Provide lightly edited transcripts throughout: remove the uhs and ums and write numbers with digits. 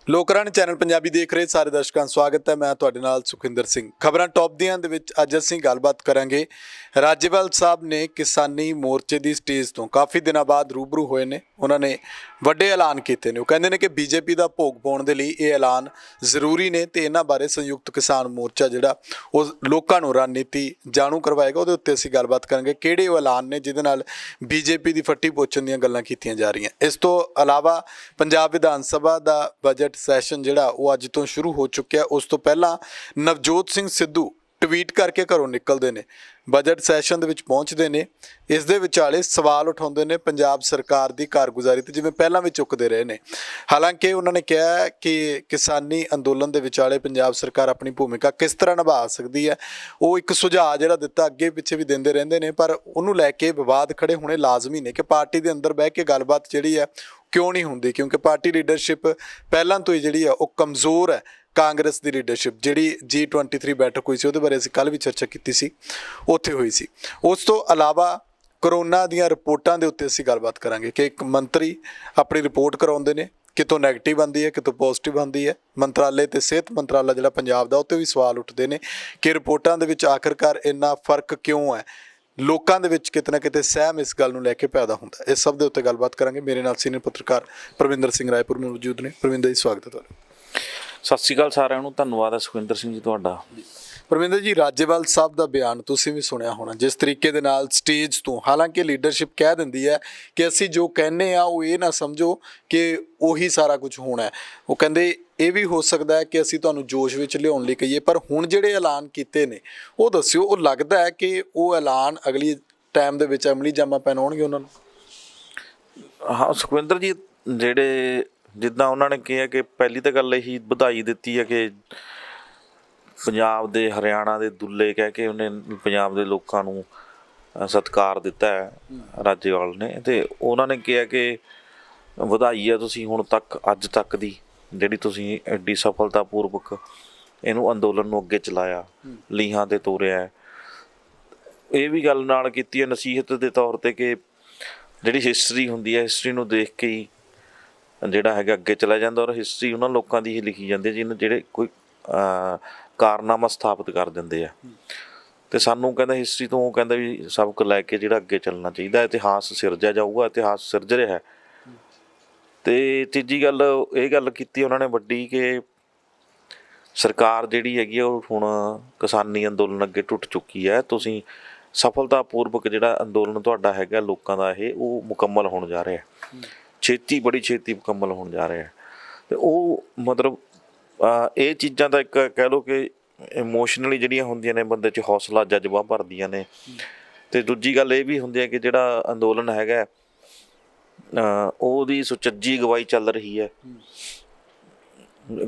ਲੋਕਰਾਣੀ channel Punjabi ਦੇਖ ਰਹੇ ਸਾਰੇ ਦਰਸ਼ਕਾਂ ਦਾ ਸਵਾਗਤ ਹੈ। ਮੈਂ ਤੁਹਾਡੇ ਨਾਲ ਸੁਖਿੰਦਰ ਸਿੰਘ। ਖਬਰਾਂ ਟੌਪ ਦੀਆਂ ਦੇ ਵਿੱਚ ਅੱਜ ਅਸੀਂ ਗੱਲਬਾਤ ਕਰਾਂਗੇ। ਰਾਜੇਵਾਲ ਸਾਹਿਬ ਨੇ ਕਿਸਾਨੀ ਮੋਰਚੇ ਦੀ ਸਟੇਜ ਤੋਂ ਕਾਫੀ ਦਿਨਾਂ ਬਾਅਦ ਰੂਬਰੂ ਹੋਏ ਨੇ। ਉਹਨਾਂ ਨੇ ਵੱਡੇ ਐਲਾਨ ਕੀਤੇ ਨੇ। ਉਹ ਕਹਿੰਦੇ ਨੇ ਕਿ ਬੀਜੇਪੀ ਦਾ ਭੋਗ ਪਾਉਣ ਦੇ ਲਈ ਇਹ ਐਲਾਨ ਜ਼ਰੂਰੀ ਨੇ ਤੇ ਇਹਨਾਂ ਬਾਰੇ ਸੰਯੁਕਤ ਕਿਸਾਨ ਮੋਰਚਾ ਜਿਹੜਾ ਉਹ ਲੋਕਾਂ ਨੂੰ ਰਣਨੀਤੀ ਜਾਣੂ ਕਰਵਾਏਗਾ। ਉਹਦੇ ਉੱਤੇ ਅਸੀਂ ਗੱਲਬਾਤ ਕਰਾਂਗੇ ਕਿਹੜੇ ਉਹ ਐਲਾਨ ਨੇ ਜਿਹਦੇ ਨਾਲ ਬੀਜੇਪੀ ਦੀ ਫੱਟੀ ਪੋਚਣ ਦੀਆਂ ਗੱਲਾਂ ਕੀਤੀਆਂ ਜਾ ਰਹੀਆਂ। ਇਸ ਤੋਂ ਇਲਾਵਾ ਪੰਜਾਬ ਵਿਧਾਨ ਸਭਾ ਦਾ ਬਜਟ ਸੈਸ਼ਨ ਜਿਹੜਾ ਉਹ ਅੱਜ ਤੋਂ ਸ਼ੁਰੂ ਹੋ ਚੁੱਕਿਆ। ਉਸ ਤੋਂ ਪਹਿਲਾਂ ਨਵਜੋਤ ਸਿੰਘ ਸਿੱਧੂ ਟਵੀਟ ਕਰਕੇ ਘਰੋਂ ਨਿਕਲਦੇ ਨੇ, ਬਜਟ ਸੈਸ਼ਨ ਦੇ ਵਿੱਚ ਪਹੁੰਚਦੇ ਨੇ, ਇਸ ਦੇ ਵਿਚਾਲੇ ਸਵਾਲ ਉਠਾਉਂਦੇ ਨੇ ਪੰਜਾਬ ਸਰਕਾਰ ਦੀ ਕਾਰਗੁਜ਼ਾਰੀ ਤੇ, ਜਿਵੇਂ ਪਹਿਲਾਂ ਵੀ ਚੁੱਕਦੇ ਰਹੇ ਨੇ। ਹਾਲਾਂਕਿ ਉਹਨਾਂ ਨੇ ਕਿਹਾ ਕਿ ਕਿਸਾਨੀ ਅੰਦੋਲਨ ਦੇ ਵਿਚਾਲੇ ਪੰਜਾਬ ਸਰਕਾਰ ਆਪਣੀ ਭੂਮਿਕਾ ਕਿਸ ਤਰ੍ਹਾਂ ਨਿਭਾ ਸਕਦੀ ਹੈ। ਉਹ ਇੱਕ ਸੁਝਾਅ ਜਿਹੜਾ ਦਿੱਤਾ ਅੱਗੇ ਪਿੱਛੇ ਵੀ ਦਿੰਦੇ ਰਹਿੰਦੇ ਨੇ, ਪਰ ਉਹਨੂੰ ਲੈ ਕੇ ਵਿਵਾਦ ਖੜੇ ਹੋਣੇ ਲਾਜ਼ਮੀ ਨੇ ਕਿ ਪਾਰਟੀ ਦੇ ਅੰਦਰ ਬਹਿ ਕੇ ਗੱਲਬਾਤ ਜਿਹੜੀ ਹੈ ਕਿਉਂ ਨਹੀਂ ਹੁੰਦੀ, ਕਿਉਂਕਿ ਪਾਰਟੀ ਲੀਡਰਸ਼ਿਪ ਪਹਿਲਾਂ ਤੋਂ ਹੀ ਜਿਹੜੀ ਆ ਉਹ ਕਮਜ਼ੋਰ ਹੈ। ਕਾਂਗਰਸ ਦੀ ਲੀਡਰਸ਼ਿਪ ਜਿਹੜੀ G23 ਬੈਠਕ ਹੋਈ ਸੀ ਉਹਦੇ ਬਾਰੇ ਅਸੀਂ ਕੱਲ੍ਹ ਵੀ ਚਰਚਾ ਕੀਤੀ ਸੀ, ਉੱਥੇ ਹੋਈ ਸੀ। ਉਸ ਤੋਂ ਇਲਾਵਾ ਕਰੋਨਾ ਦੀਆਂ ਰਿਪੋਰਟਾਂ ਦੇ ਉੱਤੇ ਅਸੀਂ ਗੱਲਬਾਤ ਕਰਾਂਗੇ ਕਿ ਇੱਕ ਮੰਤਰੀ ਆਪਣੀ ਰਿਪੋਰਟ ਕਰਾਉਂਦੇ ਨੇ, ਕਿਤੋਂ ਨੈਗੇਟਿਵ ਆਉਂਦੀ ਹੈ, ਕਿਤੋਂ ਪੋਜ਼ੀਟਿਵ ਆਉਂਦੀ ਹੈ। ਮੰਤਰਾਲੇ ਤੇ ਸਿਹਤ ਮੰਤਰਾਲਾ ਜਿਹੜਾ ਪੰਜਾਬ ਦਾ, ਉੱਤੇ ਵੀ ਸਵਾਲ ਉੱਠਦੇ ਨੇ ਕਿ ਰਿਪੋਰਟਾਂ ਦੇ ਵਿੱਚ ਆਖਿਰਕਾਰ ਇੰਨਾ ਫਰਕ ਕਿਉਂ ਹੈ। ਲੋਕਾਂ ਦੇ ਵਿੱਚ ਕਿਤੇ ਨਾ ਕਿਤੇ ਸਹਿਮ ਇਸ ਗੱਲ ਨੂੰ ਲੈ ਕੇ ਪੈਦਾ ਹੁੰਦਾ। ਇਸ ਸਭ ਦੇ ਉੱਤੇ ਗੱਲਬਾਤ ਕਰਾਂਗੇ। ਮੇਰੇ ਨਾਲ ਸੀਨੀਅਰ ਪੱਤਰਕਾਰ ਪਰਵਿੰਦਰ ਸਿੰਘ ਰਾਏਪੁਰ ਮੌਜੂਦ ਨੇ। ਪਰਵਿੰਦਰ ਜੀ, ਸਵਾਗਤ ਹੈ ਤੁਹਾਡਾ। ਸਤਿ ਸ਼੍ਰੀ ਅਕਾਲ ਸਾਰਿਆਂ ਨੂੰ। ਧੰਨਵਾਦ ਹੈ ਸੁਖਿੰਦਰ ਸਿੰਘ ਜੀ ਤੁਹਾਡਾ। ਪਰਵਿੰਦਰ ਜੀ, ਰਾਜੇਵਾਲ ਸਾਹਿਬ ਦਾ ਬਿਆਨ ਤੁਸੀਂ ਵੀ ਸੁਣਿਆ ਹੋਣਾ, ਜਿਸ ਤਰੀਕੇ ਦੇ ਨਾਲ ਸਟੇਜ ਤੋਂ, ਹਾਲਾਂਕਿ ਲੀਡਰਸ਼ਿਪ ਕਹਿ ਦਿੰਦੀ ਹੈ ਕਿ ਅਸੀਂ ਜੋ ਕਹਿੰਦੇ ਆ ਉਹ ਇਹ ਨਾ ਸਮਝੋ ਕਿ ਉਹੀ ਸਾਰਾ ਕੁਝ ਹੋਣਾ ਹੈ। ਉਹ ਕਹਿੰਦੇ ਇਹ ਵੀ ਹੋ ਸਕਦਾ ਹੈ ਕਿ ਅਸੀਂ ਤੁਹਾਨੂੰ ਜੋਸ਼ ਵਿੱਚ ਲਿਆਉਣ ਲਈ ਕਹੀਏ, ਪਰ ਹੁਣ ਜਿਹੜੇ ਐਲਾਨ ਕੀਤੇ ਨੇ ਉਹ ਦੱਸਿਓ। ਉਹ ਲੱਗਦਾ ਹੈ ਕਿ ਉਹ ਐਲਾਨ ਅਗਲੀ ਟਾਈਮ ਦੇ ਵਿੱਚ ਅਮਲੀ ਜਾਮਾ ਪਹਿਨਾਉਣਗੇ ਉਹਨਾਂ ਨੂੰ? ਹਾਂ ਸੁਖਵਿੰਦਰ ਜੀ, ਜਿਹੜੇ ਜਿੱਦਾਂ ਉਹਨਾਂ ਨੇ ਕਿਹਾ ਕਿ ਪਹਿਲੀ ਤਾਂ ਗੱਲ ਇਹੀ ਵਧਾਈ ਦਿੱਤੀ ਹੈ ਕਿ ਪੰਜਾਬ ਦੇ ਹਰਿਆਣਾ ਦੇ ਦੁੱਲੇ ਕਹਿ ਕੇ ਉਹਨੇ ਪੰਜਾਬ ਦੇ ਲੋਕਾਂ ਨੂੰ ਸਤਿਕਾਰ ਦਿੱਤਾ ਹੈ ਰਾਜੇਵਾਲ ਨੇ। ਅਤੇ ਉਹਨਾਂ ਨੇ ਕਿਹਾ ਕਿ ਵਧਾਈ ਹੈ ਤੁਸੀਂ ਹੁਣ ਤੱਕ, ਅੱਜ ਤੱਕ ਦੀ ਜਿਹੜੀ ਤੁਸੀਂ ਐਡੀ ਸਫਲਤਾਪੂਰਵਕ ਇਹਨੂੰ ਅੰਦੋਲਨ ਨੂੰ ਅੱਗੇ ਚਲਾਇਆ, ਲੀਹਾਂ 'ਤੇ ਤੋਰਿਆ। ਇਹ ਵੀ ਗੱਲ ਨਾਲ ਕੀਤੀ ਹੈ ਨਸੀਹਤ ਦੇ ਤੌਰ 'ਤੇ ਕਿ ਜਿਹੜੀ ਹਿਸਟਰੀ ਹੁੰਦੀ ਹੈ, ਹਿਸਟਰੀ ਨੂੰ ਦੇਖ ਕੇ ਹੀ ਜਿਹੜਾ ਹੈਗਾ ਅੱਗੇ ਚਲਾ ਜਾਂਦਾ, ਔਰ ਹਿਸਟਰੀ ਉਹਨਾਂ ਲੋਕਾਂ ਦੀ ਹੀ ਲਿਖੀ ਜਾਂਦੀ ਹੈ ਜਿਹਨੂੰ ਜਿਹੜੇ ਕੋਈ ਕਾਰਨਾਮਾ ਸਥਾਪਿਤ ਕਰ ਦਿੰਦੇ ਆ। ਅਤੇ ਸਾਨੂੰ ਕਹਿੰਦਾ ਹਿਸਟਰੀ ਤੋਂ ਉਹ ਕਹਿੰਦਾ ਵੀ ਸਬਕ ਲੈ ਕੇ ਜਿਹੜਾ ਅੱਗੇ ਚੱਲਣਾ ਚਾਹੀਦਾ। ਇਤਿਹਾਸ ਸਿਰਜਿਆ ਜਾਊਗਾ, ਇਤਿਹਾਸ ਸਿਰਜ ਰਿਹਾ। ਅਤੇ ਤੀਜੀ ਗੱਲ ਇਹ ਗੱਲ ਕੀਤੀ ਉਹਨਾਂ ਨੇ ਵੱਡੀ ਕਿ ਸਰਕਾਰ ਜਿਹੜੀ ਹੈਗੀ ਉਹ ਹੁਣ ਕਿਸਾਨੀ ਅੰਦੋਲਨ ਅੱਗੇ ਟੁੱਟ ਚੁੱਕੀ ਹੈ। ਤੁਸੀਂ ਸਫਲਤਾਪੂਰਵਕ ਜਿਹੜਾ ਅੰਦੋਲਨ ਤੁਹਾਡਾ ਹੈਗਾ ਲੋਕਾਂ ਦਾ, ਇਹ ਉਹ ਮੁਕੰਮਲ ਹੋਣ ਜਾ ਰਿਹਾ ਛੇਤੀ, ਬੜੀ ਛੇਤੀ ਮੁਕੰਮਲ ਹੋਣ ਜਾ ਰਿਹਾ। ਅਤੇ ਉਹ ਮਤਲਬ ਇਹ ਚੀਜ਼ਾਂ ਦਾ ਇੱਕ ਕਹਿ ਲਓ ਕਿ ਇਮੋਸ਼ਨਲੀ ਜਿਹੜੀਆਂ ਹੁੰਦੀਆਂ ਨੇ ਬੰਦੇ 'ਚ ਹੌਸਲਾ ਜਜ਼ਬਾ ਭਰਦੀਆਂ ਨੇ। ਅਤੇ ਦੂਜੀ ਗੱਲ ਇਹ ਵੀ ਹੁੰਦੀ ਹੈ ਕਿ ਜਿਹੜਾ ਅੰਦੋਲਨ ਹੈਗਾ ਉਹਦੀ ਸੁਚੱਜੀ ਅਗਵਾਈ ਚੱਲ ਰਹੀ ਹੈ।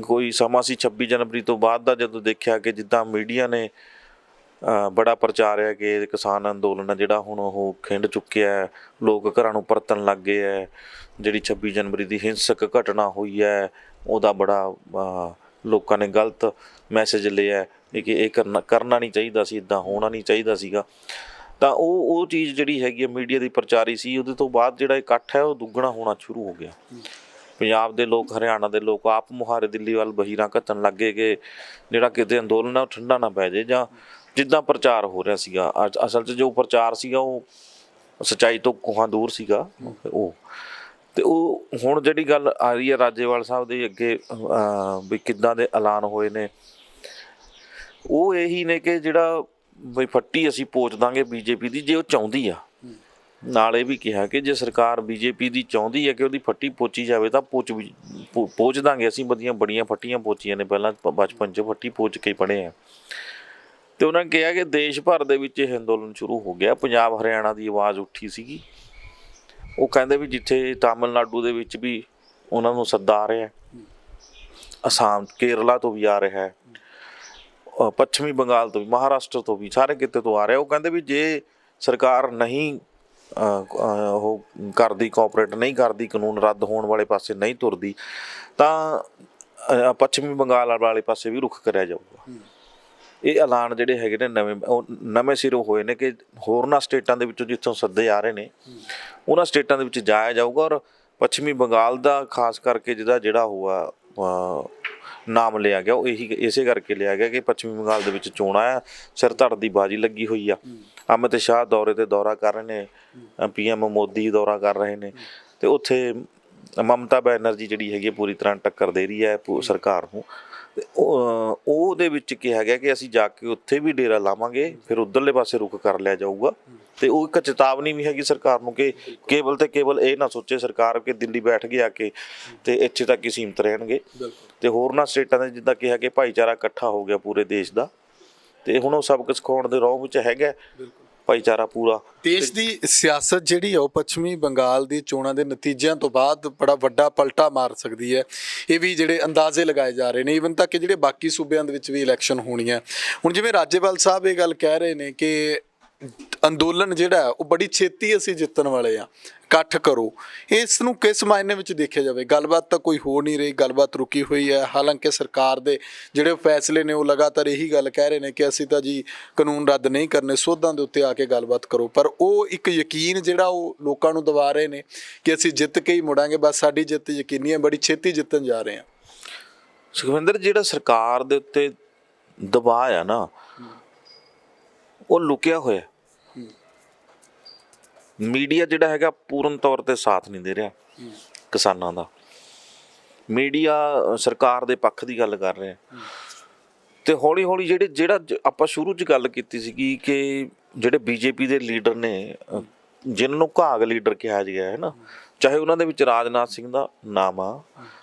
ਕੋਈ ਸਮਾਂ ਸੀ 26 ਜਨਵਰੀ ਤੋਂ ਬਾਅਦ ਦਾ, ਜਦੋਂ ਦੇਖਿਆ ਕਿ ਜਿੱਦਾਂ ਮੀਡੀਆ ਨੇ ਬੜਾ ਪ੍ਰਚਾਰ ਹੈ ਕਿ ਕਿਸਾਨ ਅੰਦੋਲਨ ਹੈ ਜਿਹੜਾ ਹੁਣ ਉਹ ਖਿੰਡ ਚੁੱਕਿਆ, ਲੋਕ ਘਰਾਂ ਨੂੰ ਪਰਤਣ ਲੱਗ ਗਏ ਹੈ। ਜਿਹੜੀ 26 ਜਨਵਰੀ ਦੀ ਹਿੰਸਕ ਘਟਨਾ ਹੋਈ ਹੈ ਉਹਦਾ ਬੜਾ ਲੋਕਾਂ ਨੇ ਗਲਤ ਮੈਸੇਜ ਲਿਆ ਕਿ ਇਹ ਕਰਨਾ ਨਹੀਂ ਚਾਹੀਦਾ ਸੀ, ਇੱਦਾਂ ਹੋਣਾ ਨਹੀਂ ਚਾਹੀਦਾ ਸੀਗਾ। ਤਾਂ ਉਹ ਚੀਜ਼ ਜਿਹੜੀ ਹੈਗੀ ਹੈ ਮੀਡੀਆ ਦੀ ਪ੍ਰਚਾਰੀ ਸੀ। ਉਹਦੇ ਤੋਂ ਬਾਅਦ ਜਿਹੜਾ ਇਕੱਠ ਹੈ ਉਹ ਦੁੱਗਣਾ ਹੋਣਾ ਸ਼ੁਰੂ ਹੋ ਗਿਆ। ਪੰਜਾਬ ਦੇ ਲੋਕ, ਹਰਿਆਣਾ ਦੇ ਲੋਕ ਆਪ ਮੁਹਾਰੇ ਦਿੱਲੀ ਵੱਲ ਵਹੀਰਾਂ ਘੱਤਣ ਲੱਗ ਗਏ ਕਿ ਜਿਹੜਾ ਕਿਤੇ ਅੰਦੋਲਨ ਆ ਉਹ ਠੰਡਾ ਨਾ ਪੈ ਜਾਏ, ਜਾਂ ਜਿੱਦਾਂ ਪ੍ਰਚਾਰ ਹੋ ਰਿਹਾ ਸੀਗਾ। ਅਸਲ 'ਚ ਜੋ ਪ੍ਰਚਾਰ ਸੀਗਾ ਉਹ ਸੱਚਾਈ ਤੋਂ ਕੋਹਾਂ ਦੂਰ ਸੀਗਾ ਉਹ। ਅਤੇ ਉਹ ਹੁਣ ਜਿਹੜੀ ਗੱਲ ਆ ਰਹੀ ਹੈ ਰਾਜੇਵਾਲ ਸਾਹਿਬ ਦੇ ਅੱਗੇ ਵੀ ਕਿੱਦਾਂ ਦੇ ਐਲਾਨ ਹੋਏ ਨੇ, ਉਹ ਇਹੀ ਨੇ ਕਿ ਜਿਹੜਾ ਬਈ ਫੱਟੀ ਅਸੀਂ ਪੋਚ ਦਾਂਗੇ ਬੀਜੇਪੀ ਦੀ, ਜੇ ਉਹ ਚਾਹੁੰਦੀ ਆ। ਨਾਲ ਇਹ ਵੀ ਕਿਹਾ ਕਿ ਜੇ ਸਰਕਾਰ ਬੀਜੇਪੀ ਦੀ ਚਾਹੁੰਦੀ ਹੈ ਕਿ ਉਹਦੀ ਫੱਟੀ ਪੋਚੀ ਜਾਵੇ ਤਾਂ ਪੋਚ ਦਾਂਗੇ ਅਸੀਂ। ਬੜੀਆਂ ਫੱਟੀਆਂ ਪੋਚੀਆਂ ਨੇ, ਪਹਿਲਾਂ ਬਚਪਨ 'ਚ ਫੱਟੀ ਪੋਚ ਕੇ ਪੜ੍ਹੇ ਆ। ਅਤੇ ਉਹਨਾਂ ਨੇ ਕਿਹਾ ਕਿ ਦੇਸ਼ ਭਰ ਦੇ ਵਿੱਚ ਇਹ ਅੰਦੋਲਨ ਸ਼ੁਰੂ ਹੋ ਗਿਆ। ਪੰਜਾਬ ਹਰਿਆਣਾ ਦੀ ਆਵਾਜ਼ ਉੱਠੀ ਸੀਗੀ। ਉਹ ਕਹਿੰਦੇ ਵੀ ਜਿੱਥੇ ਤਾਮਿਲਨਾਡੂ ਦੇ ਵਿੱਚ ਵੀ ਉਹਨਾਂ ਨੂੰ ਸੱਦਾ ਆ ਰਿਹਾ, ਅਸਾਮ, ਕੇਰਲਾ ਤੋਂ ਵੀ ਆ ਰਿਹਾ, ਪੱਛਮੀ ਬੰਗਾਲ ਤੋਂ ਵੀ, ਮਹਾਰਾਸ਼ਟਰ ਤੋਂ ਵੀ, ਸਾਰੇ ਕਿਤੇ ਤੋਂ ਆ ਰਿਹਾ। ਉਹ ਕਹਿੰਦੇ ਵੀ ਜੇ ਸਰਕਾਰ ਨਹੀਂ ਉਹ ਕਰਦੀ, ਕੋਆਪਰੇਟ ਨਹੀਂ ਕਰਦੀ, ਕਾਨੂੰਨ ਰੱਦ ਹੋਣ ਵਾਲੇ ਪਾਸੇ ਨਹੀਂ ਤੁਰਦੀ, ਤਾਂ ਪੱਛਮੀ ਬੰਗਾਲ ਵਾਲੇ ਪਾਸੇ ਵੀ ਰੁਖ ਕਰਿਆ ਜਾਊਗਾ। ਇਹ ਐਲਾਨ ਜਿਹੜੇ ਹੈਗੇ ਨੇ ਨਵੇਂ ਸਿਰੋਂ ਹੋਏ ਨੇ ਕਿ ਹੋਰਨਾਂ ਸਟੇਟਾਂ ਦੇ ਵਿੱਚੋਂ ਜਿੱਥੋਂ ਸੱਦੇ ਆ ਰਹੇ ਨੇ ਉਹਨਾਂ ਸਟੇਟਾਂ ਦੇ ਵਿੱਚ ਜਾਇਆ ਜਾਊਗਾ। ਔਰ ਪੱਛਮੀ ਬੰਗਾਲ ਦਾ ਖਾਸ ਕਰਕੇ ਜਿਹੜਾ ਹੋਊਗਾ ਨਾਮ ਲਿਆ ਗਿਆ ਉਹ ਇਸੇ ਕਰਕੇ ਲਿਆ ਗਿਆ ਕਿ ਪੱਛਮੀ ਬੰਗਾਲ ਦੇ ਵਿੱਚ ਚੋਣਾਂ ਆ, ਸਿਰ ਧੜ ਦੀ ਬਾਜੀ ਲੱਗੀ ਹੋਈ ਆ। ਅਮਿਤ ਸ਼ਾਹ ਦੌਰਾ ਕਰ ਰਹੇ ਨੇ, PM ਮੋਦੀ ਦੌਰਾ ਕਰ ਰਹੇ ਨੇ, ਤੇ ਉੱਥੇ ਮਮਤਾ ਬੈਨਰਜੀ ਜਿਹੜੀ ਹੈਗੀ ਪੂਰੀ ਤਰ੍ਹਾਂ ਟੱਕਰ ਦੇ ਰਹੀ ਹੈ ਸਰਕਾਰ ਨੂੰ। ਤੇ ਉਹਦੇ ਵਿੱਚ ਕਿਹਾ ਗਿਆ ਕਿ ਅਸੀਂ ਜਾ ਕੇ ਉੱਥੇ ਵੀ ਡੇਰਾ ਲਾਵਾਂਗੇ, ਫਿਰ ਉੱਧਰਲੇ ਪਾਸੇ ਰੁਖ ਕਰ ਲਿਆ ਜਾਊਗਾ। ਤੇ ਉਹ ਇੱਕ ਚੇਤਾਵਨੀ ਵੀ ਹੈਗੀ ਸਰਕਾਰ ਨੂੰ ਕਿ ਕੇਵਲ ਤੇ ਕੇਵਲ ਇਹ ਨਾ ਸੋਚੇ ਸਰਕਾਰ ਕਿ ਦਿੱਲੀ ਬੈਠ ਕੇ ਆ ਕੇ ਤੇ ਇੱਥੇ ਤੱਕ ਹੀ ਸੀਮਤ ਰਹਿਣਗੇ। ਤੇ ਹੋਰਨਾਂ ਸਟੇਟਾਂ ਦੇ ਜਿੱਦਾਂ ਕਿਹਾ ਕਿ ਭਾਈਚਾਰਾ ਇਕੱਠਾ ਹੋ ਗਿਆ ਪੂਰੇ ਦੇਸ਼ ਦਾ, ਤੇ ਹੁਣ ਉਹ ਸਬਕ ਸਿਖਾਉਣ ਦੇ ਰੌਬ ਵਿੱਚ ਹੈਗਾ ਭਾਈਚਾਰਾ ਪੂਰਾ। ਦੇਸ਼ ਦੀ ਸਿਆਸਤ ਜਿਹੜੀ ਆ ਉਹ ਪੱਛਮੀ ਬੰਗਾਲ ਦੀ ਚੋਣਾਂ ਦੇ ਨਤੀਜਿਆਂ ਤੋਂ ਬਾਅਦ ਬੜਾ ਵੱਡਾ ਪਲਟਾ ਮਾਰ ਸਕਦੀ ਹੈ। ਇਹ ਵੀ ਜਿਹੜੇ ਅੰਦਾਜ਼ੇ ਲਗਾਏ ਜਾ ਰਹੇ ਨੇ, ਈਵਨ ਤੱਕ ਕਿ ਜਿਹੜੇ ਬਾਕੀ ਸੂਬਿਆਂ ਦੇ ਵਿੱਚ ਵੀ ਇਲੈਕਸ਼ਨ ਹੋਣੀਆਂ। ਹੁਣ ਜਿਵੇਂ ਰਾਜੇਵਾਲ ਸਾਹਿਬ ਇਹ ਗੱਲ ਕਹਿ ਰਹੇ ਨੇ ਕਿ ਅੰਦੋਲਨ ਜਿਹੜਾ ਉਹ ਬੜੀ ਛੇਤੀ ਅਸੀਂ ਜਿੱਤਣ ਵਾਲੇ ਆ, ਇਕੱਠ ਕਰੋ। ਇਸ ਨੂੰ ਕਿਸ ਮਾਇਨੇ ਵਿੱਚ ਦੇਖਿਆ ਜਾਵੇ? ਗੱਲਬਾਤ ਤਾਂ ਕੋਈ ਹੋ ਨਹੀਂ ਰਹੀ, ਗੱਲਬਾਤ ਰੁਕੀ ਹੋਈ ਹੈ। ਹਾਲਾਂਕਿ ਸਰਕਾਰ ਦੇ ਜਿਹੜੇ ਫੈਸਲੇ ਨੇ ਉਹ ਲਗਾਤਾਰ ਇਹੀ ਗੱਲ ਕਹਿ ਰਹੇ ਨੇ ਕਿ ਅਸੀਂ ਤਾਂ ਜੀ ਕਾਨੂੰਨ ਰੱਦ ਨਹੀਂ ਕਰਨੇ, ਸੋਧਾਂ ਦੇ ਉੱਤੇ ਆ ਕੇ ਗੱਲਬਾਤ ਕਰੋ। ਪਰ ਉਹ ਇੱਕ ਯਕੀਨ ਜਿਹੜਾ ਉਹ ਲੋਕਾਂ ਨੂੰ ਦਿਵਾ ਰਹੇ ਨੇ ਕਿ ਅਸੀਂ ਜਿੱਤ ਕੇ ਹੀ ਮੁੜਾਂਗੇ, ਬਸ ਸਾਡੀ ਜਿੱਤ ਯਕੀਨੀ ਹੈ, ਬੜੀ ਛੇਤੀ ਜਿੱਤਣ ਜਾ ਰਹੇ ਹਾਂ। ਸੁਖਵਿੰਦਰ, ਜਿਹੜਾ ਸਰਕਾਰ ਦੇ ਉੱਤੇ ਦਬਾਅ ਆ ਨਾ, ਉਹ ਲੁਕਿਆ ਹੋਇਆ। ਮੀਡੀਆ ਜਿਹੜਾ ਹੈਗਾ ਪੂਰਨ ਤੌਰ ਤੇ ਸਾਥ ਨਹੀਂ ਦੇ ਰਿਹਾ ਕਿਸਾਨਾਂ ਦਾ। ਮੀਡੀਆ ਸਰਕਾਰ ਦੇ ਪੱਖ ਦੀ ਗੱਲ ਕਰ ਰਿਹਾ, ਤੇ ਹੌਲੀ ਹੌਲੀ ਜਿਹੜਾ ਆਪਾਂ ਸ਼ੁਰੂ 'ਚ ਗੱਲ ਕੀਤੀ ਸੀਗੀ ਕਿ ਜਿਹੜੇ BJP ਦੇ ਲੀਡਰ ਨੇ, ਜਿਨ੍ਹਾਂ ਨੂੰ ਘਾਗ ਲੀਡਰ ਕਿਹਾ ਗਿਆ ਹੈ ਨਾ, ਚਾਹੇ ਉਹਨਾਂ ਦੇ ਵਿੱਚ ਰਾਜਨਾਥ ਸਿੰਘ ਦਾ ਨਾਮ ਆ,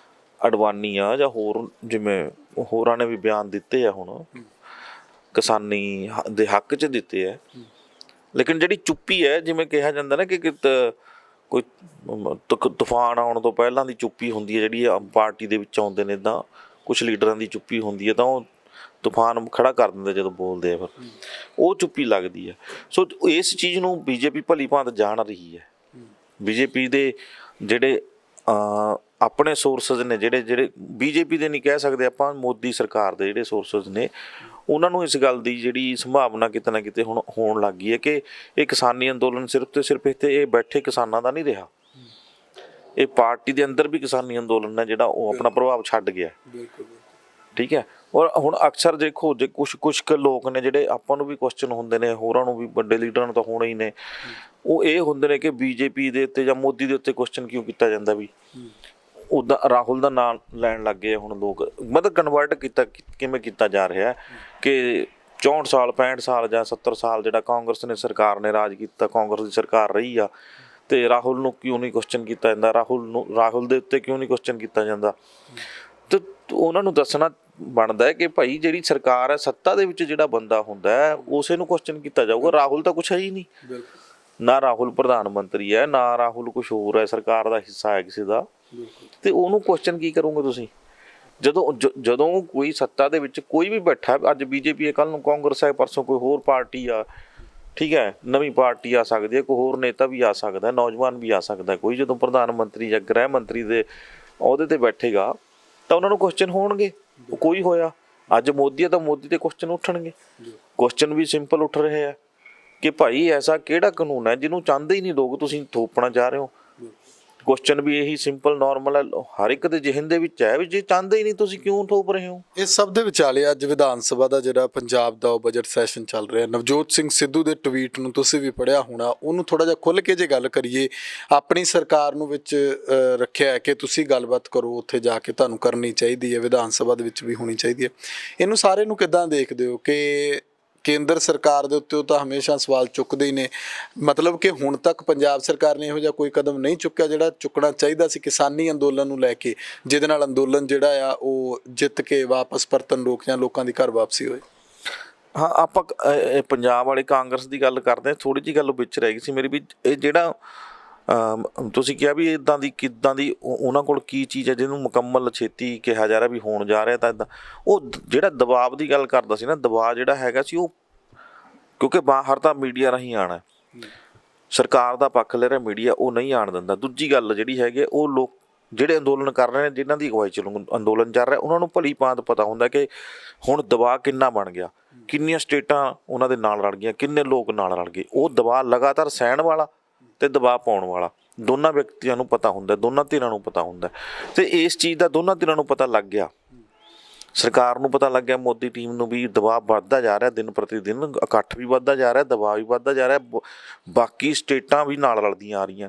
ਅਡਵਾਨੀ ਆ, ਜਾਂ ਹੋਰ ਜਿਵੇਂ ਹੋਰਾਂ ਨੇ ਵੀ ਬਿਆਨ ਦਿੱਤੇ ਆ ਹੁਣ ਕਿਸਾਨੀ ਦੇ ਹੱਕ 'ਚ ਦਿੱਤੇ ਆ। ਲੇਕਿਨ ਜਿਹੜੀ ਚੁੱਪੀ ਹੈ, ਜਿਵੇਂ ਕਿਹਾ ਜਾਂਦਾ ਨਾ ਕਿ ਕੋਈ ਤੂਫਾਨ ਆਉਣ ਤੋਂ ਪਹਿਲਾਂ ਦੀ ਚੁੱਪੀ ਹੁੰਦੀ ਹੈ, ਜਿਹੜੀ ਪਾਰਟੀ ਦੇ ਵਿੱਚ ਆਉਂਦੇ ਨੇ, ਇੱਦਾਂ ਕੁਛ ਲੀਡਰਾਂ ਦੀ ਚੁੱਪੀ ਹੁੰਦੀ ਹੈ ਤਾਂ ਉਹ ਤੂਫਾਨ ਖੜਾ ਕਰ ਦਿੰਦੇ ਜਦੋਂ ਬੋਲਦੇ ਆ, ਫਿਰ ਉਹ ਚੁੱਪੀ ਲੱਗਦੀ ਹੈ। ਸੋ ਇਸ ਚੀਜ਼ ਨੂੰ BJP ਭਲੀ ਭਾਂਤ ਜਾਣ ਰਹੀ ਹੈ। BJP ਦੇ ਜਿਹੜੇ ਆਪਣੇ ਸੋਰਸਸ ਨੇ, ਜਿਹੜੇ BJP ਦੇ ਨਹੀਂ ਕਹਿ ਸਕਦੇ ਆਪਾਂ, ਮੋਦੀ ਸਰਕਾਰ ਦੇ ਜਿਹੜੇ ਸੋਰਸਸ ਨੇ, ਉਹਨਾਂ ਨੂੰ ਇਸ ਗੱਲ ਦੀ ਜਿਹੜੀ ਸੰਭਾਵਨਾ ਕਿਤੇ ਨਾ ਕਿਤੇ ਹੁਣ ਹੋਣ ਲੱਗ ਗਈ ਹੈ ਕਿ ਇਹ ਕਿਸਾਨੀ ਅੰਦੋਲਨ ਸਿਰਫ ਤੇ ਸਿਰਫ ਇੱਥੇ ਇਹ ਬੈਠੇ ਕਿਸਾਨਾਂ ਦਾ ਨਹੀਂ ਰਿਹਾ, ਇਹ ਪਾਰਟੀ ਦੇ ਅੰਦਰ ਵੀ ਕਿਸਾਨੀ ਅੰਦੋਲਨ ਹੈ ਜਿਹੜਾ ਉਹ ਆਪਣਾ ਪ੍ਰਭਾਵ ਛੱਡ ਗਿਆ। ਠੀਕ ਹੈ। ਔਰ ਹੁਣ ਅਕਸਰ ਦੇਖੋ, ਜੇ ਕੁਛ ਕੁ ਲੋਕ ਨੇ ਜਿਹੜੇ ਆਪਾਂ ਨੂੰ ਵੀ ਕੁਐਸਚਨ ਹੁੰਦੇ ਨੇ, ਹੋਰਾਂ ਨੂੰ ਵੀ, ਵੱਡੇ ਲੀਡਰਾਂ ਨੂੰ ਤਾਂ ਹੋਣੇ ਹੀ ਨੇ, ਉਹ ਇਹ ਹੁੰਦੇ ਨੇ ਕਿ BJP ਦੇ ਉੱਤੇ ਜਾਂ ਮੋਦੀ ਦੇ ਉੱਤੇ ਕੁਐਸਚਨ ਕਿਉਂ ਕੀਤਾ ਜਾਂਦਾ। ਵੀ ਉੱਦਾਂ ਰਾਹੁਲ ਦਾ ਨਾਮ ਲੈਣ ਲੱਗ ਗਏ ਹੁਣ ਲੋਕ, ਮਤਲਬ ਕਨਵਰਟ ਕਿਵੇਂ ਕੀਤਾ ਜਾ ਰਿਹਾ ਕਿ 64 ਸਾਲ 65 ਸਾਲ ਜਾਂ 70 ਸਾਲ ਜਿਹੜਾ ਕਾਂਗਰਸ ਨੇ ਸਰਕਾਰ ਨੇ ਰਾਜ ਕੀਤਾ, ਕਾਂਗਰਸ ਦੀ ਸਰਕਾਰ ਰਹੀ ਆ, ਤੇ ਰਾਹੁਲ ਨੂੰ ਕਿਉਂ ਨਹੀਂ ਕੁਐਸਚਨ ਕੀਤਾ ਜਾਂਦਾ, ਰਾਹੁਲ ਦੇ ਉੱਤੇ ਕਿਉਂ ਨਹੀਂ ਕੁਐਸਚਨ ਕੀਤਾ ਜਾਂਦਾ। ਤੇ ਉਹਨਾਂ ਨੂੰ ਦੱਸਣਾ ਬਣਦਾ ਹੈ ਕਿ ਭਾਈ ਜਿਹੜੀ ਸਰਕਾਰ ਹੈ, ਸੱਤਾ ਦੇ ਵਿੱਚ ਜਿਹੜਾ ਬੰਦਾ ਹੁੰਦਾ ਹੈ ਉਸੇ ਨੂੰ ਕੁਐਸਚਨ ਕੀਤਾ ਜਾਊਗਾ। ਰਾਹੁਲ ਤਾਂ ਕੁਛ ਹੈ ਹੀ ਨਹੀਂ, ਨਾ ਰਾਹੁਲ ਪ੍ਰਧਾਨ ਮੰਤਰੀ ਹੈ, ਨਾ ਰਾਹੁਲ ਕੁਛ ਹੋਰ ਹੈ, ਸਰਕਾਰ ਦਾ ਹਿੱਸਾ ਹੈ ਕਿਸੇ ਦਾ, ਤੇ ਉਹਨੂੰ ਕੁਐਸਚਨ ਕੀ ਕਰੋਗੇ ਤੁਸੀਂ? ਜਦੋਂ ਕੋਈ ਸੱਤਾ ਦੇ ਵਿੱਚ ਕੋਈ ਵੀ ਬੈਠਾ, ਅੱਜ BJP ਹੈ, ਕੱਲ ਨੂੰ ਕਾਂਗਰਸ ਹੈ, ਪਰਸੋਂ ਕੋਈ ਹੋਰ ਪਾਰਟੀ ਆ, ਠੀਕ ਹੈ, ਨਵੀਂ ਪਾਰਟੀ ਆ ਸਕਦੀ ਹੈ, ਕੋਈ ਹੋਰ ਨੇਤਾ ਵੀ ਆ ਸਕਦਾ, ਨੌਜਵਾਨ ਵੀ ਆ ਸਕਦਾ ਕੋਈ, ਜਦੋਂ ਪ੍ਰਧਾਨ ਮੰਤਰੀ ਜਾਂ ਗ੍ਰਹਿ ਮੰਤਰੀ ਦੇ ਅਹੁਦੇ ਤੇ ਬੈਠੇਗਾ ਤਾਂ ਉਹਨਾਂ ਨੂੰ ਕੁਐਸਚਨ ਹੋਣਗੇ। ਕੋਈ ਹੋਇਆ ਅੱਜ ਮੋਦੀ ਹੈ ਤਾਂ ਮੋਦੀ ਦੇ ਕੁਐਸਚਨ ਉੱਠਣਗੇ। ਕੁਐਸਚਨ ਵੀ ਸਿੰਪਲ ਉੱਠ ਰਹੇ ਆ ਕਿ ਭਾਈ ਐਸਾ ਕਿਹੜਾ ਕਾਨੂੰਨ ਹੈ ਜਿਹਨੂੰ ਚਾਹੁੰਦੇ ਹੀ ਨਹੀਂ ਲੋਕ, ਤੁਸੀਂ ਥੋਪਣਾ ਚਾਹ ਰਹੇ ਹੋ। ਕੁਐਸਚਨ ਵੀ ਇਹੀ ਸਿੰਪਲ ਨਾਰਮਲ ਹੈ, ਹਰ ਇੱਕ ਦੇ ਜ਼ਿਹਨ ਦੇ ਵਿੱਚ ਹੈ ਵੀ ਜੇ ਚਾਹੁੰਦੇ ਹੀ ਨਹੀਂ ਤੁਸੀਂ ਕਿਉਂ ਥੋਪ ਰਹੇ ਹੋ। ਇਸ ਸਭ ਦੇ ਵਿਚਾਲੇ ਅੱਜ ਵਿਧਾਨ ਸਭਾ ਦਾ ਜਿਹੜਾ ਪੰਜਾਬ ਦਾ ਉਹ ਬਜਟ ਸੈਸ਼ਨ ਚੱਲ ਰਿਹਾ, ਨਵਜੋਤ ਸਿੰਘ ਸਿੱਧੂ ਦੇ ਟਵੀਟ ਨੂੰ ਤੁਸੀਂ ਵੀ ਪੜ੍ਹਿਆ ਹੋਣਾ, ਉਹਨੂੰ ਥੋੜ੍ਹਾ ਜਿਹਾ ਖੁੱਲ੍ਹ ਕੇ ਜੇ ਗੱਲ ਕਰੀਏ, ਆਪਣੀ ਸਰਕਾਰ ਨੂੰ ਵਿੱਚ ਰੱਖਿਆ ਹੈ ਕਿ ਤੁਸੀਂ ਗੱਲਬਾਤ ਕਰੋ, ਉੱਥੇ ਜਾ ਕੇ ਤੁਹਾਨੂੰ ਕਰਨੀ ਚਾਹੀਦੀ ਹੈ, ਵਿਧਾਨ ਸਭਾ ਦੇ ਵਿੱਚ ਵੀ ਹੋਣੀ ਚਾਹੀਦੀ ਹੈ। ਇਹਨੂੰ ਸਾਰੇ ਨੂੰ ਕਿੱਦਾਂ ਦੇਖਦੇ ਹੋ ਕਿ ਕੇਂਦਰ ਸਰਕਾਰ ਦੇ ਉੱਤੇ ਉਹ ਤਾਂ ਹਮੇਸ਼ਾ ਸਵਾਲ ਚੁੱਕਦੇ ਹੀ ਨੇ, ਮਤਲਬ ਕਿ ਹੁਣ ਤੱਕ ਪੰਜਾਬ ਸਰਕਾਰ ਨੇ ਇਹੋ ਜਿਹਾ ਕੋਈ ਕਦਮ ਨਹੀਂ ਚੁੱਕਿਆ ਜਿਹੜਾ ਚੁੱਕਣਾ ਚਾਹੀਦਾ ਸੀ ਕਿਸਾਨੀ ਅੰਦੋਲਨ ਨੂੰ ਲੈ ਕੇ, ਜਿਹਦੇ ਨਾਲ ਅੰਦੋਲਨ ਜਿਹੜਾ ਆ ਉਹ ਜਿੱਤ ਕੇ ਵਾਪਸ ਪਰਤਣ ਜਾਂ ਲੋਕਾਂ ਦੀ ਘਰ ਵਾਪਸੀ ਹੋਏ। ਹਾਂ, ਆਪਾਂ ਪੰਜਾਬ ਵਾਲੇ ਕਾਂਗਰਸ ਦੀ ਗੱਲ ਕਰਦੇ ਹਾਂ, ਥੋੜ੍ਹੀ ਜਿਹੀ ਗੱਲ ਵਿੱਚ ਰਹਿ ਗਈ ਸੀ ਮੇਰੀ ਵੀ, ਇਹ ਜਿਹੜਾ ਤੁਸੀਂ ਕਿਹਾ ਵੀ ਇੱਦਾਂ ਦੀ ਕਿੱਦਾਂ ਦੀ ਉਹਨਾਂ ਕੋਲ ਕੀ ਚੀਜ਼ ਹੈ ਜਿਹਨੂੰ ਮੁਕੰਮਲ ਛੇਤੀ ਕਿਹਾ ਜਾ ਰਿਹਾ ਵੀ ਹੋਣ ਜਾ ਰਿਹਾ, ਤਾਂ ਇੱਦਾਂ ਉਹ ਜਿਹੜਾ ਦਬਾਅ ਦੀ ਗੱਲ ਕਰਦਾ ਸੀ ਨਾ, ਦਬਾਅ ਜਿਹੜਾ ਹੈਗਾ ਸੀ ਉਹ ਕਿਉਂਕਿ ਬਾਹਰ ਤਾਂ ਮੀਡੀਆ ਰਾਹੀਂ ਆਉਣਾ, ਸਰਕਾਰ ਦਾ ਪੱਖ ਲੈ ਰਿਹਾ ਮੀਡੀਆ, ਉਹ ਨਹੀਂ ਆਉਣ ਦਿੰਦਾ। ਦੂਜੀ ਗੱਲ ਜਿਹੜੀ ਹੈਗੀ, ਉਹ ਲੋਕ ਜਿਹੜੇ ਅੰਦੋਲਨ ਕਰ ਰਹੇ ਨੇ, ਜਿਨ੍ਹਾਂ ਦੀ ਅਗਵਾਈ 'ਚ ਅੰਦੋਲਨ ਚੱਲ ਰਿਹਾ, ਉਹਨਾਂ ਨੂੰ ਭਲੀ ਭਾਂਤ ਪਤਾ ਹੁੰਦਾ ਕਿ ਹੁਣ ਦਬਾਅ ਕਿੰਨਾ ਬਣ ਗਿਆ, ਕਿੰਨੀਆਂ ਸਟੇਟਾਂ ਉਹਨਾਂ ਦੇ ਨਾਲ ਰਲ ਗਈਆਂ, ਕਿੰਨੇ ਲੋਕ ਨਾਲ ਰਲ ਗਏ। ਉਹ ਦਬਾਅ ਲਗਾਤਾਰ ਸਹਿਣ ਵਾਲਾ ਤੇ ਦਬਾਅ ਪਾਉਣ ਵਾਲਾ ਦੋਨਾਂ ਵਿਅਕਤੀਆਂ ਨੂੰ ਪਤਾ ਹੁੰਦਾ, ਦੋਨਾਂ ਧਿਰਾਂ ਨੂੰ ਪਤਾ ਹੁੰਦਾ। ਤੇ ਇਸ ਚੀਜ਼ ਦਾ ਦੋਨਾਂ ਧਿਰਾਂ ਨੂੰ ਪਤਾ ਲੱਗ ਗਿਆ, ਸਰਕਾਰ ਨੂੰ ਪਤਾ ਲੱਗ ਗਿਆ, ਮੋਦੀ ਟੀਮ ਨੂੰ ਵੀ ਦਬਾਅ ਵੱਧਦਾ ਜਾ ਰਿਹਾ, ਦਿਨ ਪ੍ਰਤੀ ਦਿਨ ਇਕੱਠ ਵੀ ਵੱਧਦਾ ਜਾ ਰਿਹਾ, ਦਬਾਅ ਵੀ ਵੱਧਦਾ ਜਾ ਰਿਹਾ, ਬਾਕੀ ਸਟੇਟਾਂ ਵੀ ਨਾਲ ਰਲਦੀਆਂ ਆ ਰਹੀਆਂ।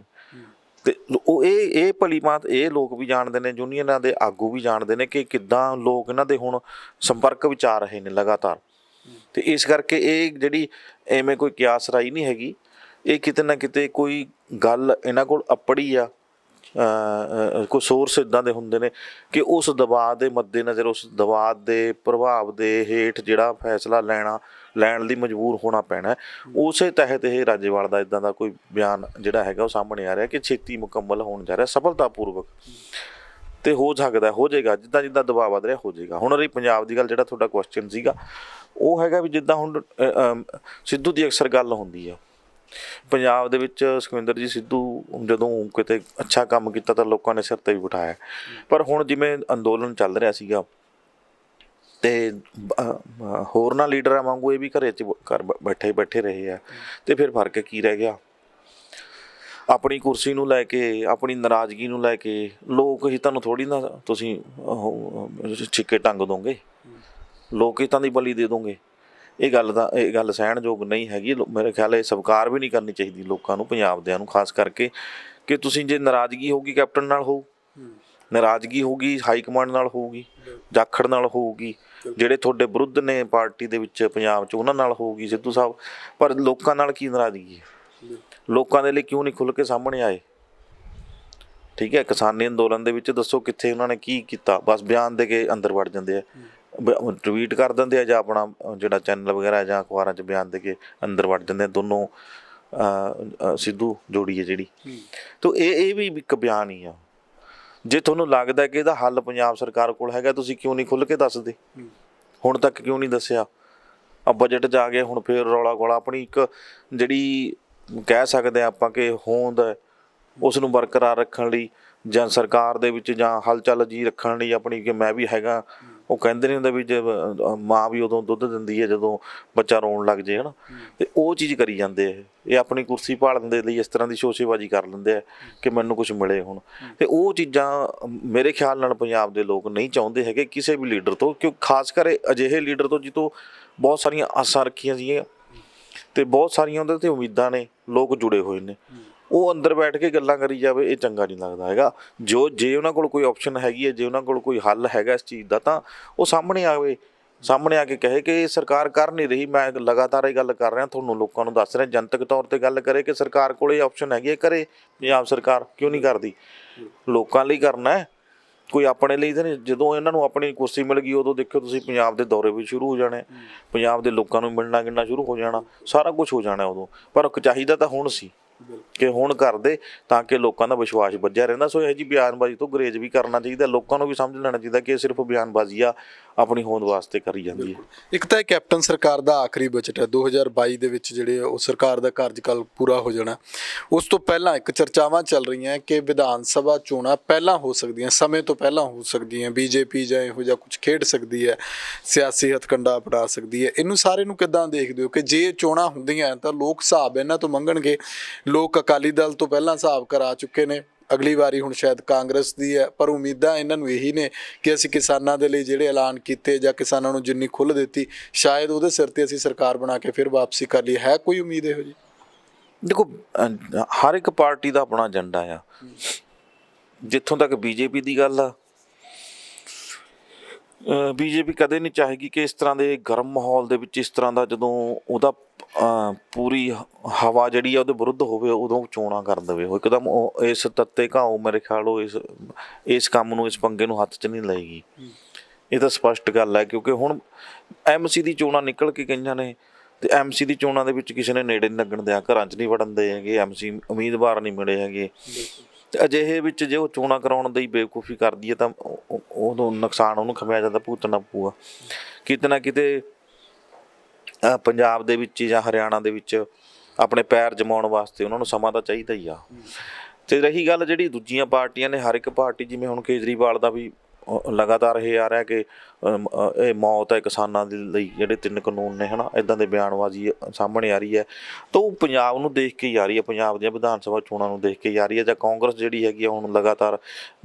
ਤੇ ਉਹ ਇਹ ਭਲੀ ਭਾਂਤ ਇਹ ਲੋਕ ਵੀ ਜਾਣਦੇ ਨੇ, ਯੂਨੀਅਨਾਂ ਦੇ ਆਗੂ ਵੀ ਜਾਣਦੇ ਨੇ ਕਿ ਕਿੱਦਾਂ ਲੋਕ ਇਹਨਾਂ ਦੇ ਹੁਣ ਸੰਪਰਕ ਵਿੱਚ ਆ ਰਹੇ ਨੇ ਲਗਾਤਾਰ। ਤੇ ਇਸ ਕਰਕੇ ਇਹ ਜਿਹੜੀ ਐਵੇਂ ਕੋਈ ਕਿਆਸ ਰਾਈ ਨਹੀਂ ਹੈਗੀ, ਇਹ ਕਿਤੇ ਨਾ ਕਿਤੇ ਕੋਈ ਗੱਲ ਇਹਨਾਂ ਕੋਲ ਅੱਪੜੀ ਆ, ਕੋਈ ਸੋਰਸ ਇੱਦਾਂ ਦੇ ਹੁੰਦੇ ਨੇ ਕਿ ਉਸ ਦਬਾਅ ਦੇ ਮੱਦੇਨਜ਼ਰ, ਉਸ ਦਬਾਅ ਦੇ ਪ੍ਰਭਾਵ ਦੇ ਹੇਠ ਜਿਹੜਾ ਫੈਸਲਾ ਲੈਣ ਲਈ ਮਜਬੂਰ ਹੋਣਾ ਪੈਣਾ, ਉਸੇ ਤਹਿਤ ਇਹ ਰਾਜੇਵਾਲ ਦਾ ਇੱਦਾਂ ਦਾ ਕੋਈ ਬਿਆਨ ਜਿਹੜਾ ਹੈਗਾ ਉਹ ਸਾਹਮਣੇ ਆ ਰਿਹਾ ਕਿ ਛੇਤੀ ਮੁਕੰਮਲ ਹੋਣ ਜਾ ਰਿਹਾ ਸਫਲਤਾਪੂਰਵਕ। ਤੇ ਹੋ ਸਕਦਾ, ਹੋ ਜਾਏਗਾ, ਜਿੱਦਾਂ ਜਿੱਦਾਂ ਦਬਾਅ ਵੱਧ ਰਿਹਾ ਹੋ ਜਾਏਗਾ। ਹੁਣ ਰਹੀ ਪੰਜਾਬ ਦੀ ਗੱਲ, ਜਿਹੜਾ ਤੁਹਾਡਾ ਕੁਐਸਚਨ ਸੀਗਾ ਉਹ ਹੈਗਾ ਵੀ ਜਿੱਦਾਂ ਹੁਣ ਸਿੱਧੂ ਦੀ ਅਕਸਰ ਗੱਲ ਹੁੰਦੀ ਆ ਪੰਜਾਬ ਦੇ ਵਿੱਚ, ਸੁਖਵਿੰਦਰ ਜੀ ਸਿੱਧੂ ਜਦੋਂ ਕਿਤੇ ਅੱਛਾ ਕੰਮ ਕੀਤਾ ਤਾਂ ਲੋਕਾਂ ਨੇ ਸਿਰ 'ਤੇ ਵੀ ਬਿਠਾਇਆ, ਪਰ ਹੁਣ ਜਿਵੇਂ ਅੰਦੋਲਨ ਚੱਲ ਰਿਹਾ ਸੀਗਾ ਤੇ ਹੋਰਨਾਂ ਲੀਡਰਾਂ ਵਾਂਗੂ ਇਹ ਵੀ ਘਰੇ 'ਚ ਘਰ ਬੈਠੇ ਰਹੇ ਆ, ਤੇ ਫਿਰ ਫਰਕ ਕੀ ਰਹਿ ਗਿਆ? ਆਪਣੀ ਕੁਰਸੀ ਨੂੰ ਲੈ ਕੇ, ਆਪਣੀ ਨਾਰਾਜ਼ਗੀ ਨੂੰ ਲੈ ਕੇ ਲੋਕ ਹੀ ਤੁਹਾਨੂੰ ਥੋੜ੍ਹੀ ਨਾ ਤੁਸੀਂ ਛਿੱਕੇ ਟੰਗ ਦੋਗੇ, ਲੋਕ ਹੀ ਤਾਂ ਦੀ ਬਲੀ ਦੇ ਦੋਗੇ। ਇਹ ਗੱਲ ਸਹਿਣਯੋਗ ਨਹੀਂ ਹੈਗੀ। ਮੇਰੇ ਖਿਆਲ ਇਹ ਸਵੀਕਾਰ ਵੀ ਨਹੀਂ ਕਰਨੀ ਚਾਹੀਦੀ ਲੋਕਾਂ ਨੂੰ, ਪੰਜਾਬ ਦਿਆਂ ਨੂੰ ਖਾਸ ਕਰਕੇ, ਕਿ ਤੁਸੀਂ ਜੇ ਨਾਰਾਜ਼ਗੀ ਹੋਊਗੀ ਕੈਪਟਨ ਨਾਲ ਹੋਊ, ਨਾਰਾਜ਼ਗੀ ਹੋਊਗੀ ਹਾਈ ਕਮਾਂਡ ਨਾਲ ਹੋਊਗੀ, ਜਾਖੜ ਨਾਲ ਹੋਊਗੀ, ਜਿਹੜੇ ਤੁਹਾਡੇ ਵਿਰੁੱਧ ਨੇ ਪਾਰਟੀ ਦੇ ਵਿੱਚ ਪੰਜਾਬ 'ਚ ਉਹਨਾਂ ਨਾਲ ਹੋਊਗੀ ਸਿੱਧੂ ਸਾਹਿਬ, ਪਰ ਲੋਕਾਂ ਨਾਲ ਕੀ ਨਾਰਾਜ਼ਗੀ ਹੈ? ਲੋਕਾਂ ਦੇ ਲਈ ਕਿਉਂ ਨਹੀਂ ਖੁੱਲ੍ਹ ਕੇ ਸਾਹਮਣੇ ਆਏ? ਠੀਕ ਹੈ, ਕਿਸਾਨੀ ਅੰਦੋਲਨ ਦੇ ਵਿੱਚ ਦੱਸੋ ਕਿੱਥੇ ਉਹਨਾਂ ਨੇ ਕੀ ਕੀਤਾ? ਬਸ ਬਿਆਨ ਦੇ ਕੇ ਅੰਦਰ ਵੜ ਜਾਂਦੇ ਆ, ਟਵੀਟ ਕਰ ਦਿੰਦੇ ਆ, ਜਾਂ ਆਪਣਾ ਜਿਹੜਾ ਚੈਨਲ ਵਗੈਰਾ ਜਾਂ ਅਖਬਾਰਾਂ 'ਚ ਬਿਆਨ ਦੇ ਕੇ ਅੰਦਰ ਵੜ ਜਾਂਦੇ ਆ ਦੋਨੋਂ ਸਿੱਧੂ ਜੋੜੀ ਹੈ ਜਿਹੜੀ। ਤਾਂ ਇਹ ਵੀ ਇੱਕ ਬਿਆਨ ਹੀ ਆ। ਜੇ ਤੁਹਾਨੂੰ ਲੱਗਦਾ ਕਿ ਇਹਦਾ ਹੱਲ ਪੰਜਾਬ ਸਰਕਾਰ ਕੋਲ ਹੈਗਾ, ਤੁਸੀਂ ਕਿਉਂ ਨਹੀਂ ਖੁੱਲ੍ਹ ਕੇ ਦੱਸਦੇ? ਹੁਣ ਤੱਕ ਕਿਉਂ ਨਹੀਂ ਦੱਸਿਆ? ਆ ਬਜਟ 'ਚ ਆ ਗਏ, ਹੁਣ ਫਿਰ ਰੌਲਾ ਗੋਲਾ। ਆਪਣੀ ਇੱਕ ਜਿਹੜੀ ਕਹਿ ਸਕਦੇ ਆਪਾਂ ਕਿ ਹੋਂਦ ਹੈ, ਉਸ ਨੂੰ ਬਰਕਰਾਰ ਰੱਖਣ ਲਈ ਜਾਂ ਸਰਕਾਰ ਦੇ ਵਿੱਚ ਜਾਂ ਹਲਚਲ ਜੀ ਰੱਖਣ ਲਈ ਆਪਣੀ, ਕਿ ਮੈਂ ਵੀ ਹੈਗਾ। ਉਹ ਕਹਿੰਦੇ ਨਹੀਂ ਹੁੰਦੇ ਵੀ ਜੇ ਮਾਂ ਵੀ ਉਦੋਂ ਦੁੱਧ ਦਿੰਦੀ ਹੈ ਜਦੋਂ ਬੱਚਾ ਰੋਣ ਲੱਗ ਜੇ, ਹੈ ਨਾ। ਅਤੇ ਉਹ ਚੀਜ਼ ਕਰੀ ਜਾਂਦੇ ਇਹ ਆਪਣੀ ਕੁਰਸੀ ਭਾਲਣ ਦੇ ਲਈ ਇਸ ਤਰ੍ਹਾਂ ਦੀ ਸ਼ੋਸ਼ੇਬਾਜ਼ੀ ਕਰ ਲੈਂਦੇ ਆ ਕਿ ਮੈਨੂੰ ਕੁਛ ਮਿਲੇ ਹੁਣ। ਅਤੇ ਉਹ ਚੀਜ਼ਾਂ ਮੇਰੇ ਖਿਆਲ ਨਾਲ ਪੰਜਾਬ ਦੇ ਲੋਕ ਨਹੀਂ ਚਾਹੁੰਦੇ ਹੈਗੇ ਕਿਸੇ ਵੀ ਲੀਡਰ ਤੋਂ, ਕਿਉਂ ਖਾਸ ਕਰ ਅਜਿਹੇ ਲੀਡਰ ਤੋਂ ਜਿੱਥੋਂ ਬਹੁਤ ਸਾਰੀਆਂ ਆਸਾਂ ਰੱਖੀਆਂ ਸੀਗੀਆਂ ਅਤੇ ਬਹੁਤ ਸਾਰੀਆਂ ਉਹਦੇ 'ਤੇ ਉਮੀਦਾਂ ਨੇ, ਲੋਕ ਜੁੜੇ ਹੋਏ ਨੇ। ਉਹ ਅੰਦਰ ਬੈਠ ਕੇ ਗੱਲਾਂ ਕਰੀ ਜਾਵੇ, ਇਹ ਚੰਗਾ ਨਹੀਂ ਲੱਗਦਾ ਹੈਗਾ। ਜੇ ਉਹਨਾਂ ਕੋਲ ਕੋਈ ਆਪਸ਼ਨ ਹੈਗੀ ਹੈ, ਜੇ ਉਹਨਾਂ ਕੋਲ ਕੋਈ ਹੱਲ ਹੈਗਾ ਇਸ ਚੀਜ਼ ਦਾ, ਤਾਂ ਉਹ ਸਾਹਮਣੇ ਆਵੇ, ਸਾਹਮਣੇ ਆ ਕੇ ਕਹੇ ਕਿ ਇਹ ਸਰਕਾਰ ਕਰ ਨਹੀਂ ਰਹੀ। ਮੈਂ ਲਗਾਤਾਰ ਇਹ ਗੱਲ ਕਰ ਰਿਹਾ, ਤੁਹਾਨੂੰ ਲੋਕਾਂ ਨੂੰ ਦੱਸ ਰਿਹਾ, ਜਨਤਕ ਤੌਰ 'ਤੇ ਗੱਲ ਕਰੇ ਕਿ ਸਰਕਾਰ ਕੋਲ ਇਹ ਆਪਸ਼ਨ ਹੈਗੀ ਹੈ, ਕਰੇ। ਪੰਜਾਬ ਸਰਕਾਰ ਕਿਉਂ ਨਹੀਂ ਕਰਦੀ? ਲੋਕਾਂ ਲਈ ਕਰਨਾ ਹੈ, ਕੋਈ ਆਪਣੇ ਲਈ ਤਾਂ ਨਹੀਂ। ਜਦੋਂ ਇਹਨਾਂ ਨੂੰ ਆਪਣੀ ਕੁਰਸੀ ਮਿਲ ਗਈ, ਉਦੋਂ ਦੇਖਿਓ ਤੁਸੀਂ ਪੰਜਾਬ ਦੇ ਦੌਰੇ ਵੀ ਸ਼ੁਰੂ ਹੋ ਜਾਣੇ, ਪੰਜਾਬ ਦੇ ਲੋਕਾਂ ਨੂੰ ਮਿਲਣਾ ਗਿਲਣਾ ਸ਼ੁਰੂ ਹੋ ਜਾਣਾ, ਸਾਰਾ ਕੁਛ ਹੋ ਜਾਣਾ ਉਦੋਂ। ਪਰ ਚਾਹੀਦਾ ਤਾਂ ਹੁਣ ਸੀ ਕਿ ਹੁਣ ਕਰਦੇ, ਤਾਂ ਕਿ ਲੋਕਾਂ ਦਾ ਵਿਸ਼ਵਾਸ ਵੱਜਿਆ ਰਹਿੰਦਾ। ਸੋ ਇਹੋ ਜਿਹੀ ਬਿਆਨਬਾਜ਼ੀ ਤੋਂ ਗੁਰੇਜ਼ ਵੀ ਕਰਨਾ ਚਾਹੀਦਾ, ਲੋਕਾਂ ਨੂੰ ਵੀ ਸਮਝ ਲੈਣਾ ਚਾਹੀਦਾ ਕਿ ਇਹ ਸਿਰਫ ਬਿਆਨਬਾਜ਼ੀ ਆ, ਆਪਣੀ ਹੋਂਦ ਵਾਸਤੇ ਕਰੀ ਜਾਂਦੀ ਹੈ। ਇੱਕ ਤਾਂ ਇਹ ਕੈਪਟਨ ਸਰਕਾਰ ਦਾ ਆਖਰੀ ਬਜਟ ਹੈ 2022 ਦੇ ਵਿੱਚ, ਜਿਹੜੇ ਉਹ ਸਰਕਾਰ ਦਾ ਕਾਰਜਕਾਲ ਪੂਰਾ ਹੋ ਜਾਣਾ। ਉਸ ਤੋਂ ਪਹਿਲਾਂ ਇੱਕ ਚਰਚਾਵਾਂ ਚੱਲ ਰਹੀਆਂ ਕਿ ਵਿਧਾਨ ਸਭਾ ਚੋਣਾਂ ਪਹਿਲਾਂ ਹੋ ਸਕਦੀਆਂ, ਸਮੇਂ ਤੋਂ ਪਹਿਲਾਂ ਹੋ ਸਕਦੀਆਂ। ਬੀਜੇਪੀ ਜਾਂ ਇਹੋ ਜਿਹਾ ਕੁਝ ਖੇਡ ਸਕਦੀ ਹੈ, ਸਿਆਸੀ ਹਥਕੰਡਾ ਅਪਣਾ ਸਕਦੀ ਹੈ। ਇਹਨੂੰ ਸਾਰੇ ਨੂੰ ਕਿੱਦਾਂ ਦੇਖਦੇ ਹੋ ਕਿ ਜੇ ਚੋਣਾਂ ਹੁੰਦੀਆਂ ਤਾਂ ਲੋਕ ਹਿਸਾਬ ਇਹਨਾਂ ਤੋਂ ਮੰਗਣਗੇ? ਲੋਕ ਅਕਾਲੀ ਦਲ ਤੋਂ ਪਹਿਲਾਂ ਹਿਸਾਬ ਕਰਾ ਚੁੱਕੇ ਨੇ, ਅਗਲੀ ਵਾਰੀ ਹੁਣ ਸ਼ਾਇਦ ਕਾਂਗਰਸ ਦੀ ਹੈ, ਪਰ ਉਮੀਦਾਂ ਇਹਨਾਂ ਨੂੰ ਇਹੀ ਨੇ ਕਿ ਅਸੀਂ ਕਿਸਾਨਾਂ ਦੇ ਲਈ ਜਿਹੜੇ ਐਲਾਨ ਕੀਤੇ ਜਾਂ ਕਿਸਾਨਾਂ ਨੂੰ ਜਿੰਨੀ ਖੁੱਲ੍ਹ ਦਿੱਤੀ, ਸ਼ਾਇਦ ਉਹਦੇ ਸਿਰ 'ਤੇ ਅਸੀਂ ਸਰਕਾਰ ਬਣਾ ਕੇ ਫਿਰ ਵਾਪਸੀ ਕਰ ਲਈ। ਹੈ ਕੋਈ ਉਮੀਦ ਇਹੋ ਜਿਹੀ? ਦੇਖੋ, ਹਰ ਇੱਕ ਪਾਰਟੀ ਦਾ ਆਪਣਾ ਏਜੰਡਾ ਆ। ਜਿੱਥੋਂ ਤੱਕ ਬੀਜੇਪੀ ਦੀ ਗੱਲ ਆ, ਬੀਜੇਪੀ ਕਦੇ ਨਹੀਂ ਚਾਹੇਗੀ ਕਿ ਇਸ ਤਰ੍ਹਾਂ ਦੇ ਗਰਮ ਮਾਹੌਲ ਦੇ ਵਿੱਚ, ਇਸ ਤਰ੍ਹਾਂ ਦਾ ਜਦੋਂ ਉਹਦਾ ਪੂਰੀ ਹਵਾ ਜਿਹੜੀ ਆ ਉਹਦੇ ਵਿਰੁੱਧ ਹੋਵੇ, ਉਦੋਂ ਚੋਣਾਂ ਕਰ ਦੇਵੇ। ਉਹ ਇੱਕਦਮ ਇਸ ਤੱਤੇ ਘਾਓ, ਮੇਰੇ ਖਿਆਲ ਉਹ ਇਸ ਕੰਮ ਨੂੰ, ਇਸ ਪੰਗੇ ਨੂੰ ਹੱਥ 'ਚ ਨਹੀਂ ਲਏਗੀ। ਇਹ ਤਾਂ ਸਪਸ਼ਟ ਗੱਲ ਹੈ, ਕਿਉਂਕਿ ਹੁਣ MC ਦੀ ਚੋਣਾਂ ਨਿਕਲ ਕੇ ਗਈਆਂ ਨੇ, ਅਤੇ MC ਦੀ ਚੋਣਾਂ ਦੇ ਵਿੱਚ ਕਿਸੇ ਨੇ ਨੇੜੇ ਨਹੀਂ ਲੱਗਣ ਦਿਆ, ਘਰਾਂ 'ਚ ਨਹੀਂ ਵੜਨ ਦੇ ਹੈਗੇ, MC ਉਮੀਦਵਾਰ ਨਹੀਂ ਮਿਲੇ ਹੈਗੇ। ਅਤੇ ਅਜਿਹੇ ਵਿੱਚ ਜੇ ਉਹ ਚੋਣਾਂ ਕਰਾਉਣ ਦੀ ਬੇਵਕੂਫੀ ਕਰਦੀ ਹੈ ਤਾਂ ਉਦੋਂ ਨੁਕਸਾਨ ਉਹਨੂੰ ਖਮਿਆ ਜਾਂਦਾ, ਭੁਗਤਣਾ ਪਊਗਾ। ਕਿਤੇ ਨਾ ਕਿਤੇ ਪੰਜਾਬ ਦੇ ਵਿੱਚ ਜਾਂ ਹਰਿਆਣਾ ਦੇ ਵਿੱਚ ਆਪਣੇ ਪੈਰ ਜਮਾਉਣ ਵਾਸਤੇ ਉਹਨਾਂ ਨੂੰ ਸਮਾਂ ਤਾਂ ਚਾਹੀਦਾ ਹੀ ਆ। ਅਤੇ ਰਹੀ ਗੱਲ ਜਿਹੜੀ ਦੂਜੀਆਂ ਪਾਰਟੀਆਂ ਨੇ, ਹਰ ਇੱਕ ਪਾਰਟੀ, ਜਿਵੇਂ ਹੁਣ ਕੇਜਰੀਵਾਲ ਦਾ ਵੀ ਲਗਾਤਾਰ ਇਹ ਆ ਰਿਹਾ ਕਿ ਇਹ ਮੌਤ ਹੈ ਕਿਸਾਨਾਂ ਦੇ ਲਈ, ਜਿਹੜੇ 3 ਕਾਨੂੰਨ ਨੇ ਹੈ ਨਾ, ਇੱਦਾਂ ਦੇ ਬਿਆਨਬਾਜ਼ੀ ਸਾਹਮਣੇ ਆ ਰਹੀ ਹੈ। ਤਾਂ ਉਹ ਪੰਜਾਬ ਨੂੰ ਦੇਖ ਕੇ ਹੀ ਆ ਰਹੀ ਹੈ, ਪੰਜਾਬ ਦੀਆਂ ਵਿਧਾਨ ਸਭਾ ਚੋਣਾਂ ਨੂੰ ਦੇਖ ਕੇ ਹੀ ਆ ਰਹੀ ਹੈ। ਜਾਂ ਕਾਂਗਰਸ ਜਿਹੜੀ ਹੈਗੀ ਆ ਹੁਣ ਲਗਾਤਾਰ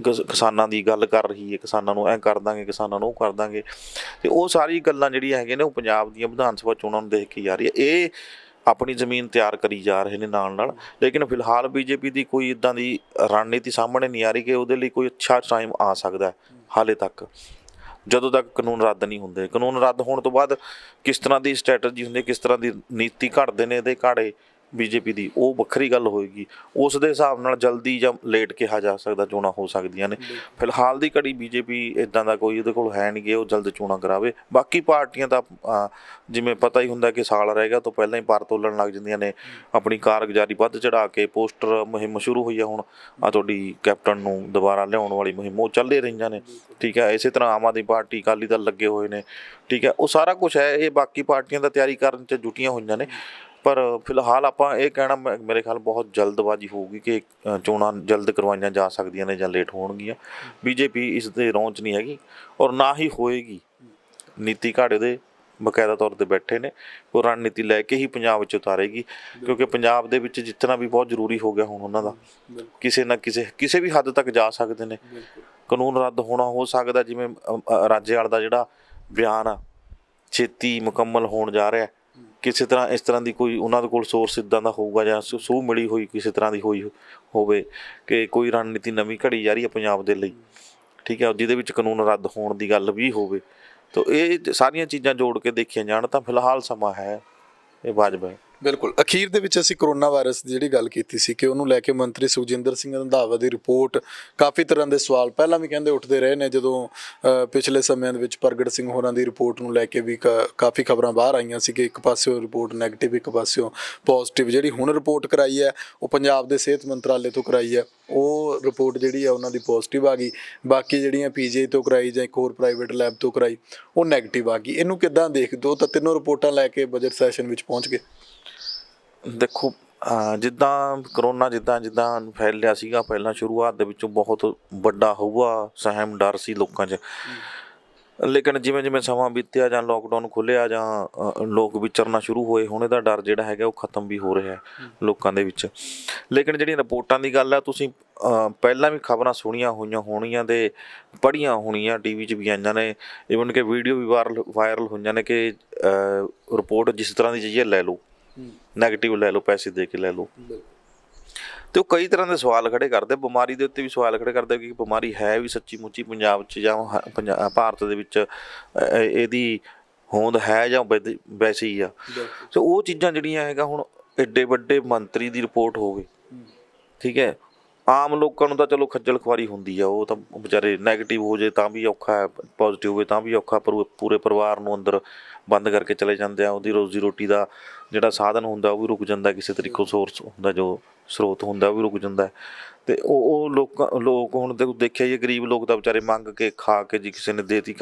ਕਿਸਾਨਾਂ ਦੀ ਗੱਲ ਕਰ ਰਹੀ ਹੈ, ਕਿਸਾਨਾਂ ਨੂੰ ਐਂ ਕਰ ਦਾਂਗੇ, ਕਿਸਾਨਾਂ ਨੂੰ ਉਹ ਕਰ ਦਾਂਗੇ, ਅਤੇ ਉਹ ਸਾਰੀ ਗੱਲਾਂ ਜਿਹੜੀਆਂ ਹੈਗੀਆਂ ਨੇ ਉਹ ਪੰਜਾਬ ਦੀਆਂ ਵਿਧਾਨ ਸਭਾ ਚੋਣਾਂ ਨੂੰ ਦੇਖ ਕੇ ਹੀ ਆ ਰਹੀ ਹੈ। ਇਹ ਆਪਣੀ ਜ਼ਮੀਨ ਤਿਆਰ ਕਰੀ ਜਾ ਰਹੇ ਨੇ ਨਾਲ। ਲੇਕਿਨ ਫਿਲਹਾਲ ਬੀਜੇਪੀ ਦੀ ਕੋਈ ਇੱਦਾਂ ਦੀ ਰਣਨੀਤੀ ਸਾਹਮਣੇ ਨਹੀਂ ਆ ਰਹੀ ਕਿ ਉਹਦੇ ਲਈ ਕੋਈ ਅੱਛਾ ਟਾਈਮ ਆ ਸਕਦਾ ਹਾਲੇ ਤੱਕ, ਜਦੋਂ ਤੱਕ ਕਾਨੂੰਨ ਰੱਦ ਨਹੀਂ ਹੁੰਦੇ। ਕਾਨੂੰਨ ਰੱਦ ਹੋਣ ਤੋਂ ਬਾਅਦ ਕਿਸ ਤਰ੍ਹਾਂ ਦੀ ਸਟ੍ਰੈਟਜੀ ਹੁੰਦੀ, ਕਿਸ ਤਰ੍ਹਾਂ ਦੀ ਨੀਤੀ ਘੜਦੇ ਨੇ ਇਹਦੇ ਘਾੜੇ ਬੀਜੇਪੀ ਦੀ, ਉਹ ਵੱਖਰੀ ਗੱਲ ਹੋਏਗੀ। ਉਸ ਦੇ ਹਿਸਾਬ ਨਾਲ ਜਲਦੀ ਜਾਂ ਲੇਟ ਕਿਹਾ ਜਾ ਸਕਦਾ ਚੋਣਾਂ ਹੋ ਸਕਦੀਆਂ ਨੇ। ਫਿਲਹਾਲ ਦੀ ਘੜੀ ਬੀਜੇਪੀ ਇੱਦਾਂ ਦਾ ਕੋਈ ਉਹਦੇ ਕੋਲ ਹੈ ਨਹੀਂ ਕਿ ਉਹ ਜਲਦ ਚੋਣਾਂ ਕਰਾਵੇ। ਬਾਕੀ ਪਾਰਟੀਆਂ ਦਾ ਜਿਵੇਂ ਪਤਾ ਹੀ ਹੁੰਦਾ ਕਿ ਸਾਲ ਰਹਿ ਗਿਆ ਤੋਂ ਪਹਿਲਾਂ ਹੀ ਪਰ ਤੋਲਣ ਲੱਗ ਜਾਂਦੀਆਂ ਨੇ, ਆਪਣੀ ਕਾਰਗੁਜ਼ਾਰੀ ਵੱਧ ਚੜਾ ਕੇ। ਪੋਸਟਰ ਮੁਹਿੰਮ ਸ਼ੁਰੂ ਹੋਈ ਹੈ ਹੁਣ, ਆ ਤੁਹਾਡੀ ਕੈਪਟਨ ਨੂੰ ਦੁਬਾਰਾ ਲਿਆਉਣ ਵਾਲੀ ਮੁਹਿੰਮ, ਉਹ ਚੱਲ ਰਹੀਆਂ ਨੇ, ਠੀਕ ਹੈ। ਇਸੇ ਤਰ੍ਹਾਂ ਆਮ ਆਦਮੀ ਪਾਰਟੀ, ਅਕਾਲੀ ਦਲ ਲੱਗੇ ਹੋਏ ਨੇ, ਠੀਕ ਹੈ। ਉਹ ਸਾਰਾ ਕੁਛ ਹੈ, ਇਹ ਬਾਕੀ ਪਾਰਟੀਆਂ ਦਾ ਤਿਆਰੀ ਕਰਨ 'ਚ ਜੁਟੀਆਂ ਹੋਈਆਂ ਨੇ। ਪਰ ਫਿਲਹਾਲ ਆਪਾਂ ਇਹ ਕਹਿਣਾ ਮੇਰੇ ਖਿਆਲ ਬਹੁਤ ਜਲਦਬਾਜ਼ੀ ਹੋਊਗੀ ਕਿ ਚੋਣਾਂ ਜਲਦ ਕਰਵਾਈਆਂ ਜਾ ਸਕਦੀਆਂ ਨੇ ਜਾਂ ਲੇਟ ਹੋਣਗੀਆਂ। ਬੀਜੇਪੀ ਇਸ ਦੇ ਰੌਂਚ 'ਚ ਨਹੀਂ ਹੈਗੀ ਔਰ ਨਾ ਹੀ ਹੋਏਗੀ। ਨੀਤੀ ਘਾੜੇ ਦੇ ਬਕਾਇਦਾ ਤੌਰ 'ਤੇ ਬੈਠੇ ਨੇ, ਉਹ ਰਣਨੀਤੀ ਲੈ ਕੇ ਹੀ ਪੰਜਾਬ ਵਿੱਚ ਉਤਾਰੇਗੀ, ਕਿਉਂਕਿ ਪੰਜਾਬ ਦੇ ਵਿੱਚ ਜਿੱਤਣਾ ਵੀ ਬਹੁਤ ਜ਼ਰੂਰੀ ਹੋ ਗਿਆ ਹੁਣ ਉਹਨਾਂ ਦਾ। ਕਿਸੇ ਨਾ ਕਿਸੇ ਵੀ ਹੱਦ ਤੱਕ ਜਾ ਸਕਦੇ ਨੇ। ਕਾਨੂੰਨ ਰੱਦ ਹੋਣਾ ਹੋ ਸਕਦਾ, ਜਿਵੇਂ ਰਾਜੇਵਾਲ ਦਾ ਜਿਹੜਾ ਬਿਆਨ ਆ ਛੇਤੀ ਮੁਕੰਮਲ ਹੋਣ ਜਾ ਰਿਹਾ, ਕਿਸੇ ਤਰ੍ਹਾਂ ਇਸ ਤਰ੍ਹਾਂ ਦੀ ਕੋਈ ਉਹਨਾਂ ਦੇ ਕੋਲ ਸੋਰਸ ਇੱਦਾਂ ਦਾ ਹੋਊਗਾ ਜਾਂ ਸੂਹ ਮਿਲੀ ਹੋਈ ਕਿਸੇ ਤਰ੍ਹਾਂ ਦੀ ਹੋਈ ਹੋਵੇ ਕਿ ਕੋਈ ਰਣਨੀਤੀ ਨਵੀਂ ਘੜੀ ਜਾ ਰਹੀ ਹੈ ਪੰਜਾਬ ਦੇ ਲਈ, ਠੀਕ ਹੈ, ਜਿਹਦੇ ਵਿੱਚ ਕਾਨੂੰਨ ਰੱਦ ਹੋਣ ਦੀ ਗੱਲ ਵੀ ਹੋਵੇ। ਤਾਂ ਇਹ ਸਾਰੀਆਂ ਚੀਜ਼ਾਂ ਜੋੜ ਕੇ ਦੇਖੀਆਂ ਜਾਣ ਤਾਂ ਫਿਲਹਾਲ ਸਮਾਂ ਹੈ, ਇਹ ਵਾਜਬ ਹੈ। ਬਿਲਕੁਲ। ਅਖੀਰ ਦੇ ਵਿੱਚ ਅਸੀਂ ਕਰੋਨਾ ਵਾਇਰਸ ਦੀ ਜਿਹੜੀ ਗੱਲ ਕੀਤੀ ਸੀ ਕਿ ਉਹਨੂੰ ਲੈ ਕੇ ਮੰਤਰੀ ਸੁਖਜਿੰਦਰ ਸਿੰਘ ਰੰਧਾਵਾ ਦੀ ਰਿਪੋਰਟ, ਕਾਫੀ ਤਰ੍ਹਾਂ ਦੇ ਸਵਾਲ ਪਹਿਲਾਂ ਵੀ ਕਹਿੰਦੇ ਉੱਠਦੇ ਰਹੇ ਨੇ। ਜਦੋਂ ਪਿਛਲੇ ਸਮਿਆਂ ਦੇ ਵਿੱਚ ਪ੍ਰਗਟ ਸਿੰਘ ਹੋਰਾਂ ਦੀ ਰਿਪੋਰਟ ਨੂੰ ਲੈ ਕੇ ਵੀ ਕਾਫੀ ਖਬਰਾਂ ਬਾਹਰ ਆਈਆਂ ਸੀ ਕਿ ਇੱਕ ਪਾਸਿਓਂ ਰਿਪੋਰਟ ਨੈਗੇਟਿਵ, ਇੱਕ ਪਾਸਿਓਂ ਪੋਜ਼ਿਟਿਵ। ਜਿਹੜੀ ਹੁਣ ਰਿਪੋਰਟ ਕਰਾਈ ਹੈ ਉਹ ਪੰਜਾਬ ਦੇ ਸਿਹਤ ਮੰਤਰਾਲੇ ਤੋਂ ਕਰਾਈ ਹੈ, ਉਹ ਰਿਪੋਰਟ ਜਿਹੜੀ ਹੈ ਉਹਨਾਂ ਦੀ ਪੋਜ਼ਿਟਿਵ ਆ ਗਈ। ਬਾਕੀ ਜਿਹੜੀਆਂ PGI ਤੋਂ ਕਰਾਈ ਜਾਂ ਇੱਕ ਹੋਰ ਪ੍ਰਾਈਵੇਟ ਲੈਬ ਤੋਂ ਕਰਾਈ ਉਹ ਨੈਗੇਟਿਵ ਆ ਗਈ। ਇਹਨੂੰ ਕਿੱਦਾਂ ਦੇਖਦੇ ਹੋ? ਤਾਂ ਤਿੰਨੋਂ ਰਿਪੋਰਟਾਂ ਲੈ ਕੇ ਬਜਟ ਸੈਸ਼ਨ ਵਿੱਚ ਪਹੁੰਚ ਗਏ। ਦੇਖੋ, ਜਿੱਦਾਂ ਕਰੋਨਾ ਜਿੱਦਾਂ ਫੈਲਿਆ ਸੀਗਾ ਪਹਿਲਾਂ ਸ਼ੁਰੂਆਤ ਦੇ ਵਿੱਚੋਂ ਬਹੁਤ ਵੱਡਾ ਹਊਆ ਸਹਿਮ ਡਰ ਸੀ ਲੋਕਾਂ 'ਚ। ਲੇਕਿਨ ਜਿਵੇਂ ਜਿਵੇਂ ਸਮਾਂ ਬੀਤਿਆ ਜਾਂ ਲੋਕਡਾਊਨ ਖੁੱਲ੍ਹਿਆ ਜਾਂ ਲੋਕ ਵਿਚਰਨਾ ਸ਼ੁਰੂ ਹੋਏ, ਹੁਣ ਇਹਦਾ ਡਰ ਜਿਹੜਾ ਹੈਗਾ ਉਹ ਖਤਮ ਵੀ ਹੋ ਰਿਹਾ ਲੋਕਾਂ ਦੇ ਵਿੱਚ। ਲੇਕਿਨ ਜਿਹੜੀਆਂ ਰਿਪੋਰਟਾਂ ਦੀ ਗੱਲ ਆ, ਤੁਸੀਂ ਪਹਿਲਾਂ ਵੀ ਖਬਰਾਂ ਸੁਣੀਆਂ ਹੋਈਆਂ ਹੋਣੀਆਂ ਅਤੇ ਪੜ੍ਹੀਆਂ ਹੋਣੀਆਂ, TV 'ਚ ਵੀ ਆਈਆਂ ਨੇ, ਈਵਨ ਕਿ ਵੀਡੀਓ ਵੀ ਵਾਇਰਲ ਹੋਈਆਂ ਨੇ ਕਿ ਰਿਪੋਰਟ ਜਿਸ ਤਰ੍ਹਾਂ ਦੀ ਚਾਹੀਏ ਲੈ ਲਓ, ਨੈਗੇਟਿਵ ਲੈ ਲਓ, ਪੈਸੇ ਦੇ ਕੇ ਲੈ ਲਓ। ਅਤੇ ਉਹ ਕਈ ਤਰ੍ਹਾਂ ਦੇ ਸਵਾਲ ਖੜ੍ਹੇ ਕਰਦੇ, ਬਿਮਾਰੀ ਦੇ ਉੱਤੇ ਵੀ ਸਵਾਲ ਖੜ੍ਹੇ ਕਰਦੇ ਕਿ ਬਿਮਾਰੀ ਹੈ ਵੀ ਸੱਚੀ ਮੁੱਚੀ ਪੰਜਾਬ 'ਚ ਜਾਂ ਭਾਰਤ ਦੇ ਵਿੱਚ ਇਹਦੀ ਹੋਂਦ ਹੈ ਜਾਂ ਵੈਸੇ ਹੀ ਆ। ਸੋ ਉਹ ਚੀਜ਼ਾਂ ਜਿਹੜੀਆਂ ਹੈਗਾ, ਹੁਣ ਐਡੇ ਵੱਡੇ ਮੰਤਰੀ ਦੀ ਰਿਪੋਰਟ ਹੋਵੇ, ਠੀਕ ਹੈ, ਆਮ ਲੋਕਾਂ ਨੂੰ ਤਾਂ ਚਲੋ ਖੱਜਲ ਖੁਆਰੀ ਹੁੰਦੀ ਆ, ਉਹ ਤਾਂ ਵਿਚਾਰੇ ਨੈਗੇਟਿਵ ਹੋ ਜਾਏ ਤਾਂ ਵੀ ਔਖਾ ਹੈ, ਪੋਜ਼ੀਟਿਵ ਹੋਵੇ ਤਾਂ ਵੀ ਔਖਾ, ਪੂਰੇ ਪਰਿਵਾਰ ਨੂੰ ਅੰਦਰ ਬੰਦ ਕਰਕੇ ਚਲੇ ਜਾਂਦੇ ਆ। ਉਹਦੀ ਰੋਜ਼ੀ ਰੋਟੀ ਦਾ ਜਿਹੜਾ ਸਾਧਨ ਹੁੰਦਾ ਉਹ ਵੀ ਰੁਕ ਜਾਂਦਾ, ਕਿਸੇ ਤਰੀਕੇ ਸੋਰਸ ਹੁੰਦਾ, ਜੋ ਸਰੋਤ ਹੁੰਦਾ ਉਹ ਵੀ ਰੁਕ ਜਾਂਦਾ। ਅਤੇ ਉਹ ਲੋਕ ਹੁਣ ਦੇਖਿਆ ਜੀ, ਗਰੀਬ ਲੋਕ ਤਾਂ ਵਿਚਾਰੇ ਮੰਗ ਕੇ ਖਾ ਕੇ, ਜੀ ਕਿਸੇ ਨੇ ਦੇਤੀ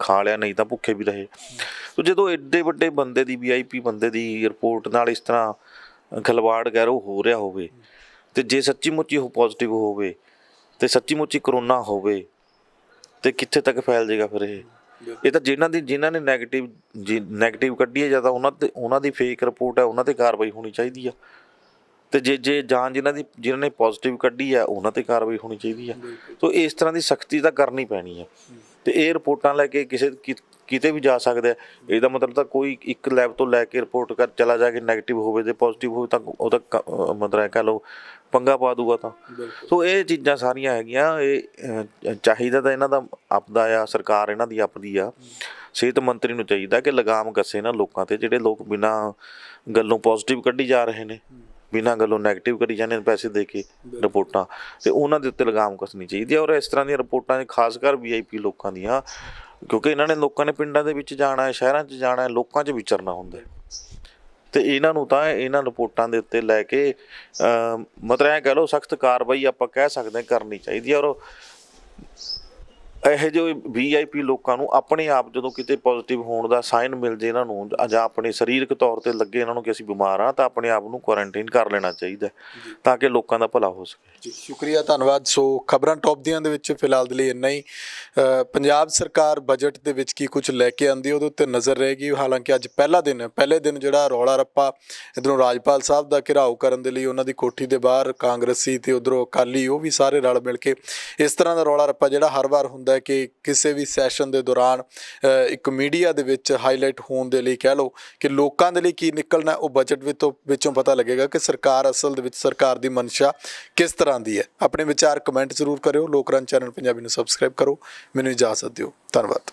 ਖਾ ਲਿਆ, ਨਹੀਂ ਤਾਂ ਭੁੱਖੇ ਵੀ ਰਹੇ। ਸੋ ਜਦੋਂ ਐਡੇ ਵੱਡੇ ਬੰਦੇ ਦੀ, VIP ਬੰਦੇ ਦੀ ਰਿਪੋਰਟ ਨਾਲ ਇਸ ਤਰ੍ਹਾਂ ਖਿਲਵਾੜ ਕਹਿ ਲਓ ਹੋ ਰਿਹਾ ਹੋਵੇ, ਅਤੇ ਜੇ ਸੱਚੀ ਮੁੱਚੀ ਉਹ ਪੋਜ਼ੀਟਿਵ ਹੋਵੇ ਅਤੇ ਸੱਚੀ ਮੁੱਚੀ ਕਰੋਨਾ ਹੋਵੇ, ਅਤੇ ਕਿੱਥੇ ਤੱਕ ਫੈਲ ਜਾਏਗਾ ਫਿਰ ਇਹ ਤਾਂ ਜਿਨ੍ਹਾਂ ਨੇ ਨੈਗੇਟਿਵ ਕੱਢੀ ਹੈ, ਜਾਂ ਤਾਂ ਉਹਨਾਂ ਦੀ ਫੇਕ ਰਿਪੋਰਟ ਹੈ, ਉਹਨਾਂ 'ਤੇ ਕਾਰਵਾਈ ਹੋਣੀ ਚਾਹੀਦੀ ਆ। ਅਤੇ ਜੇ ਜਿਨ੍ਹਾਂ ਨੇ ਪੋਜ਼ੀਟਿਵ ਕੱਢੀ ਆ, ਉਹਨਾਂ 'ਤੇ ਕਾਰਵਾਈ ਹੋਣੀ ਚਾਹੀਦੀ ਆ। ਸੋ ਇਸ ਤਰ੍ਹਾਂ ਦੀ ਸਖਤੀ ਤਾਂ ਕਰਨੀ ਪੈਣੀ ਹੈ। ਅਤੇ ਇਹ ਰਿਪੋਰਟਾਂ ਲੈ ਕੇ ਕਿਤੇ ਵੀ ਜਾ ਸਕਦੇ ਆ। ਇਹਦਾ ਮਤਲਬ ਤਾਂ ਕੋਈ ਇੱਕ ਲੈਬ ਤੋਂ ਲੈ ਕੇ ਰਿਪੋਰਟ ਚਲਾ ਜਾ ਕੇ ਨੈਗੇਟਿਵ ਹੋਵੇ ਅਤੇ ਪੋਜ਼ੀਟਿਵ ਹੋਵੇ ਤਾਂ ਉਹਦਾ ਮਤਲਬ ਕਹਿ ਲਓ ਪੰਗਾ ਪਾ ਦੂਗਾ ਤਾਂ। ਸੋ ਇਹ ਚੀਜ਼ਾਂ ਸਾਰੀਆਂ ਹੈਗੀਆਂ, ਇਹ ਚਾਹੀਦਾ ਤਾਂ ਇਹਨਾਂ ਦਾ ਆਪਦਾ ਆ, ਸਰਕਾਰ ਇਹਨਾਂ ਦੀ ਆਪਦੀ ਆ। ਸਿਹਤ ਮੰਤਰੀ ਨੂੰ ਚਾਹੀਦਾ ਕਿ ਲਗਾਮ ਕੱਸੇ ਨਾ ਲੋਕਾਂ 'ਤੇ, ਜਿਹੜੇ ਲੋਕ ਬਿਨਾਂ ਗੱਲੋਂ ਪੋਜ਼ੀਟਿਵ ਕੱਢੀ ਜਾ ਰਹੇ ਨੇ, ਬਿਨਾਂ ਗੱਲੋਂ ਨੈਗੇਟਿਵ ਕਰੀ ਜਾਂਦੇ ਨੇ ਪੈਸੇ ਦੇ ਕੇ ਰਿਪੋਰਟਾਂ, ਅਤੇ ਉਹਨਾਂ ਦੇ ਉੱਤੇ ਲਗਾਮ ਕੱਸਣੀ ਚਾਹੀਦੀ ਹੈ। ਔਰ ਇਸ ਤਰ੍ਹਾਂ ਦੀਆਂ ਰਿਪੋਰਟਾਂ ਖਾਸ ਕਰ VIP ਲੋਕਾਂ ਦੀਆਂ, ਕਿਉਂਕਿ ਲੋਕਾਂ ਨੇ ਪਿੰਡਾਂ ਦੇ ਵਿੱਚ ਜਾਣਾ ਹੈ, ਸ਼ਹਿਰਾਂ 'ਚ ਜਾਣਾ ਹੈ, ਲੋਕਾਂ 'ਚ ਵਿਚਰਨਾ ਹੁੰਦਾ, ਅਤੇ ਇਹਨਾਂ ਨੂੰ ਤਾਂ ਇਹਨਾਂ ਰਿਪੋਰਟਾਂ ਦੇ ਉੱਤੇ ਲੈ ਕੇ ਮਤਲਬ ਕਹਿ ਲਓ ਸਖਤ ਕਾਰਵਾਈ ਆਪਾਂ ਕਹਿ ਸਕਦੇ ਹਾਂ ਕਰਨੀ ਚਾਹੀਦੀ ਹੈ। ਔਰ ਇਹੋ ਜਿਹੇ VIP ਲੋਕਾਂ ਨੂੰ ਆਪਣੇ ਆਪ ਜਦੋਂ ਕਿਤੇ ਪੋਜ਼ਿਟਿਵ ਹੋਣ ਦਾ ਸਾਈਨ ਮਿਲ ਜੇ ਇਹਨਾਂ ਨੂੰ, ਜਾਂ ਆਪਣੇ ਸਰੀਰਕ ਤੌਰ ਤੇ ਲੱਗੇ ਇਹਨਾਂ ਨੂੰ ਕਿ ਅਸੀਂ ਬਿਮਾਰ ਹਾਂ, ਤਾਂ ਆਪਣੇ ਆਪ ਨੂੰ ਕੁਆਰੰਟਾਈਨ ਕਰ ਲੈਣਾ ਚਾਹੀਦਾ ਤਾਂ ਕਿ ਲੋਕਾਂ ਦਾ ਭਲਾ ਹੋ ਸਕੇ। ਜੀ ਸ਼ੁਕਰੀਆ, ਧੰਨਵਾਦ। ਸੋ ਖਬਰਾਂ ਟੌਪ ਦੀਆਂ ਦੇ ਵਿੱਚ ਫਿਲਹਾਲ ਦੇ ਲਈ ਇੰਨਾ ਹੀ। ਪੰਜਾਬ ਸਰਕਾਰ ਬਜਟ ਦੇ ਵਿੱਚ ਕੀ ਕੁਝ ਲੈ ਕੇ ਆਉਂਦੀ ਉਹਦੇ ਉੱਤੇ ਨਜ਼ਰ ਰਹੇਗੀ। ਹਾਲਾਂਕਿ ਅੱਜ ਪਹਿਲੇ ਦਿਨ ਜਿਹੜਾ ਰੌਲਾ ਰੱਪਾ ਇੱਧਰੋਂ ਰਾਜਪਾਲ ਸਾਹਿਬ ਦਾ ਘਿਰਾਓ ਕਰਨ ਦੇ ਲਈ ਉਹਨਾਂ ਦੀ ਕੋਠੀ ਦੇ ਬਾਹਰ ਕਾਂਗਰਸੀ ਤੇ ਉੱਧਰੋਂ ਅਕਾਲੀ ਉਹ ਵੀ ਸਾਰੇ ਰਲ ਮਿਲ ਕੇ ਇਸ ਤਰ੍ਹਾਂ ਦਾ ਰੌਲਾ ਰੱਪਾ ਜਿਹੜਾ ਹਰ ਵਾਰ ਹੁੰਦਾ ਕਿ ਕਿਸੇ ਵੀ ਸੈਸ਼ਨ ਦੇ ਦੌਰਾਨ ਇੱਕ ਮੀਡੀਆ ਦੇ ਵਿੱਚ ਹਾਈਲਾਈਟ ਹੋਣ ਦੇ ਲਈ ਕਹਿ ਲਓ ਕਿ ਲੋਕਾਂ ਦੇ ਲਈ ਕੀ ਨਿਕਲਣਾ ਉਹ ਬਜਟ ਵਿੱਚੋਂ ਪਤਾ ਲੱਗੇਗਾ ਕਿ ਸਰਕਾਰ ਅਸਲ ਦੇ ਵਿੱਚ ਸਰਕਾਰ ਦੀ ਮਨਸ਼ਾ ਕਿਸ ਤਰ੍ਹਾਂ ਦੀ ਹੈ। ਆਪਣੇ ਵਿਚਾਰ ਕਮੈਂਟ ਜ਼ਰੂਰ ਕਰਿਓ। ਲੋਕ ਰੰਗ ਚੈਨਲ ਪੰਜਾਬੀ ਨੂੰ ਸਬਸਕ੍ਰਾਈਬ ਕਰੋ। ਮੈਨੂੰ ਇਜਾਜ਼ਤ ਦਿਓ। ਧੰਨਵਾਦ।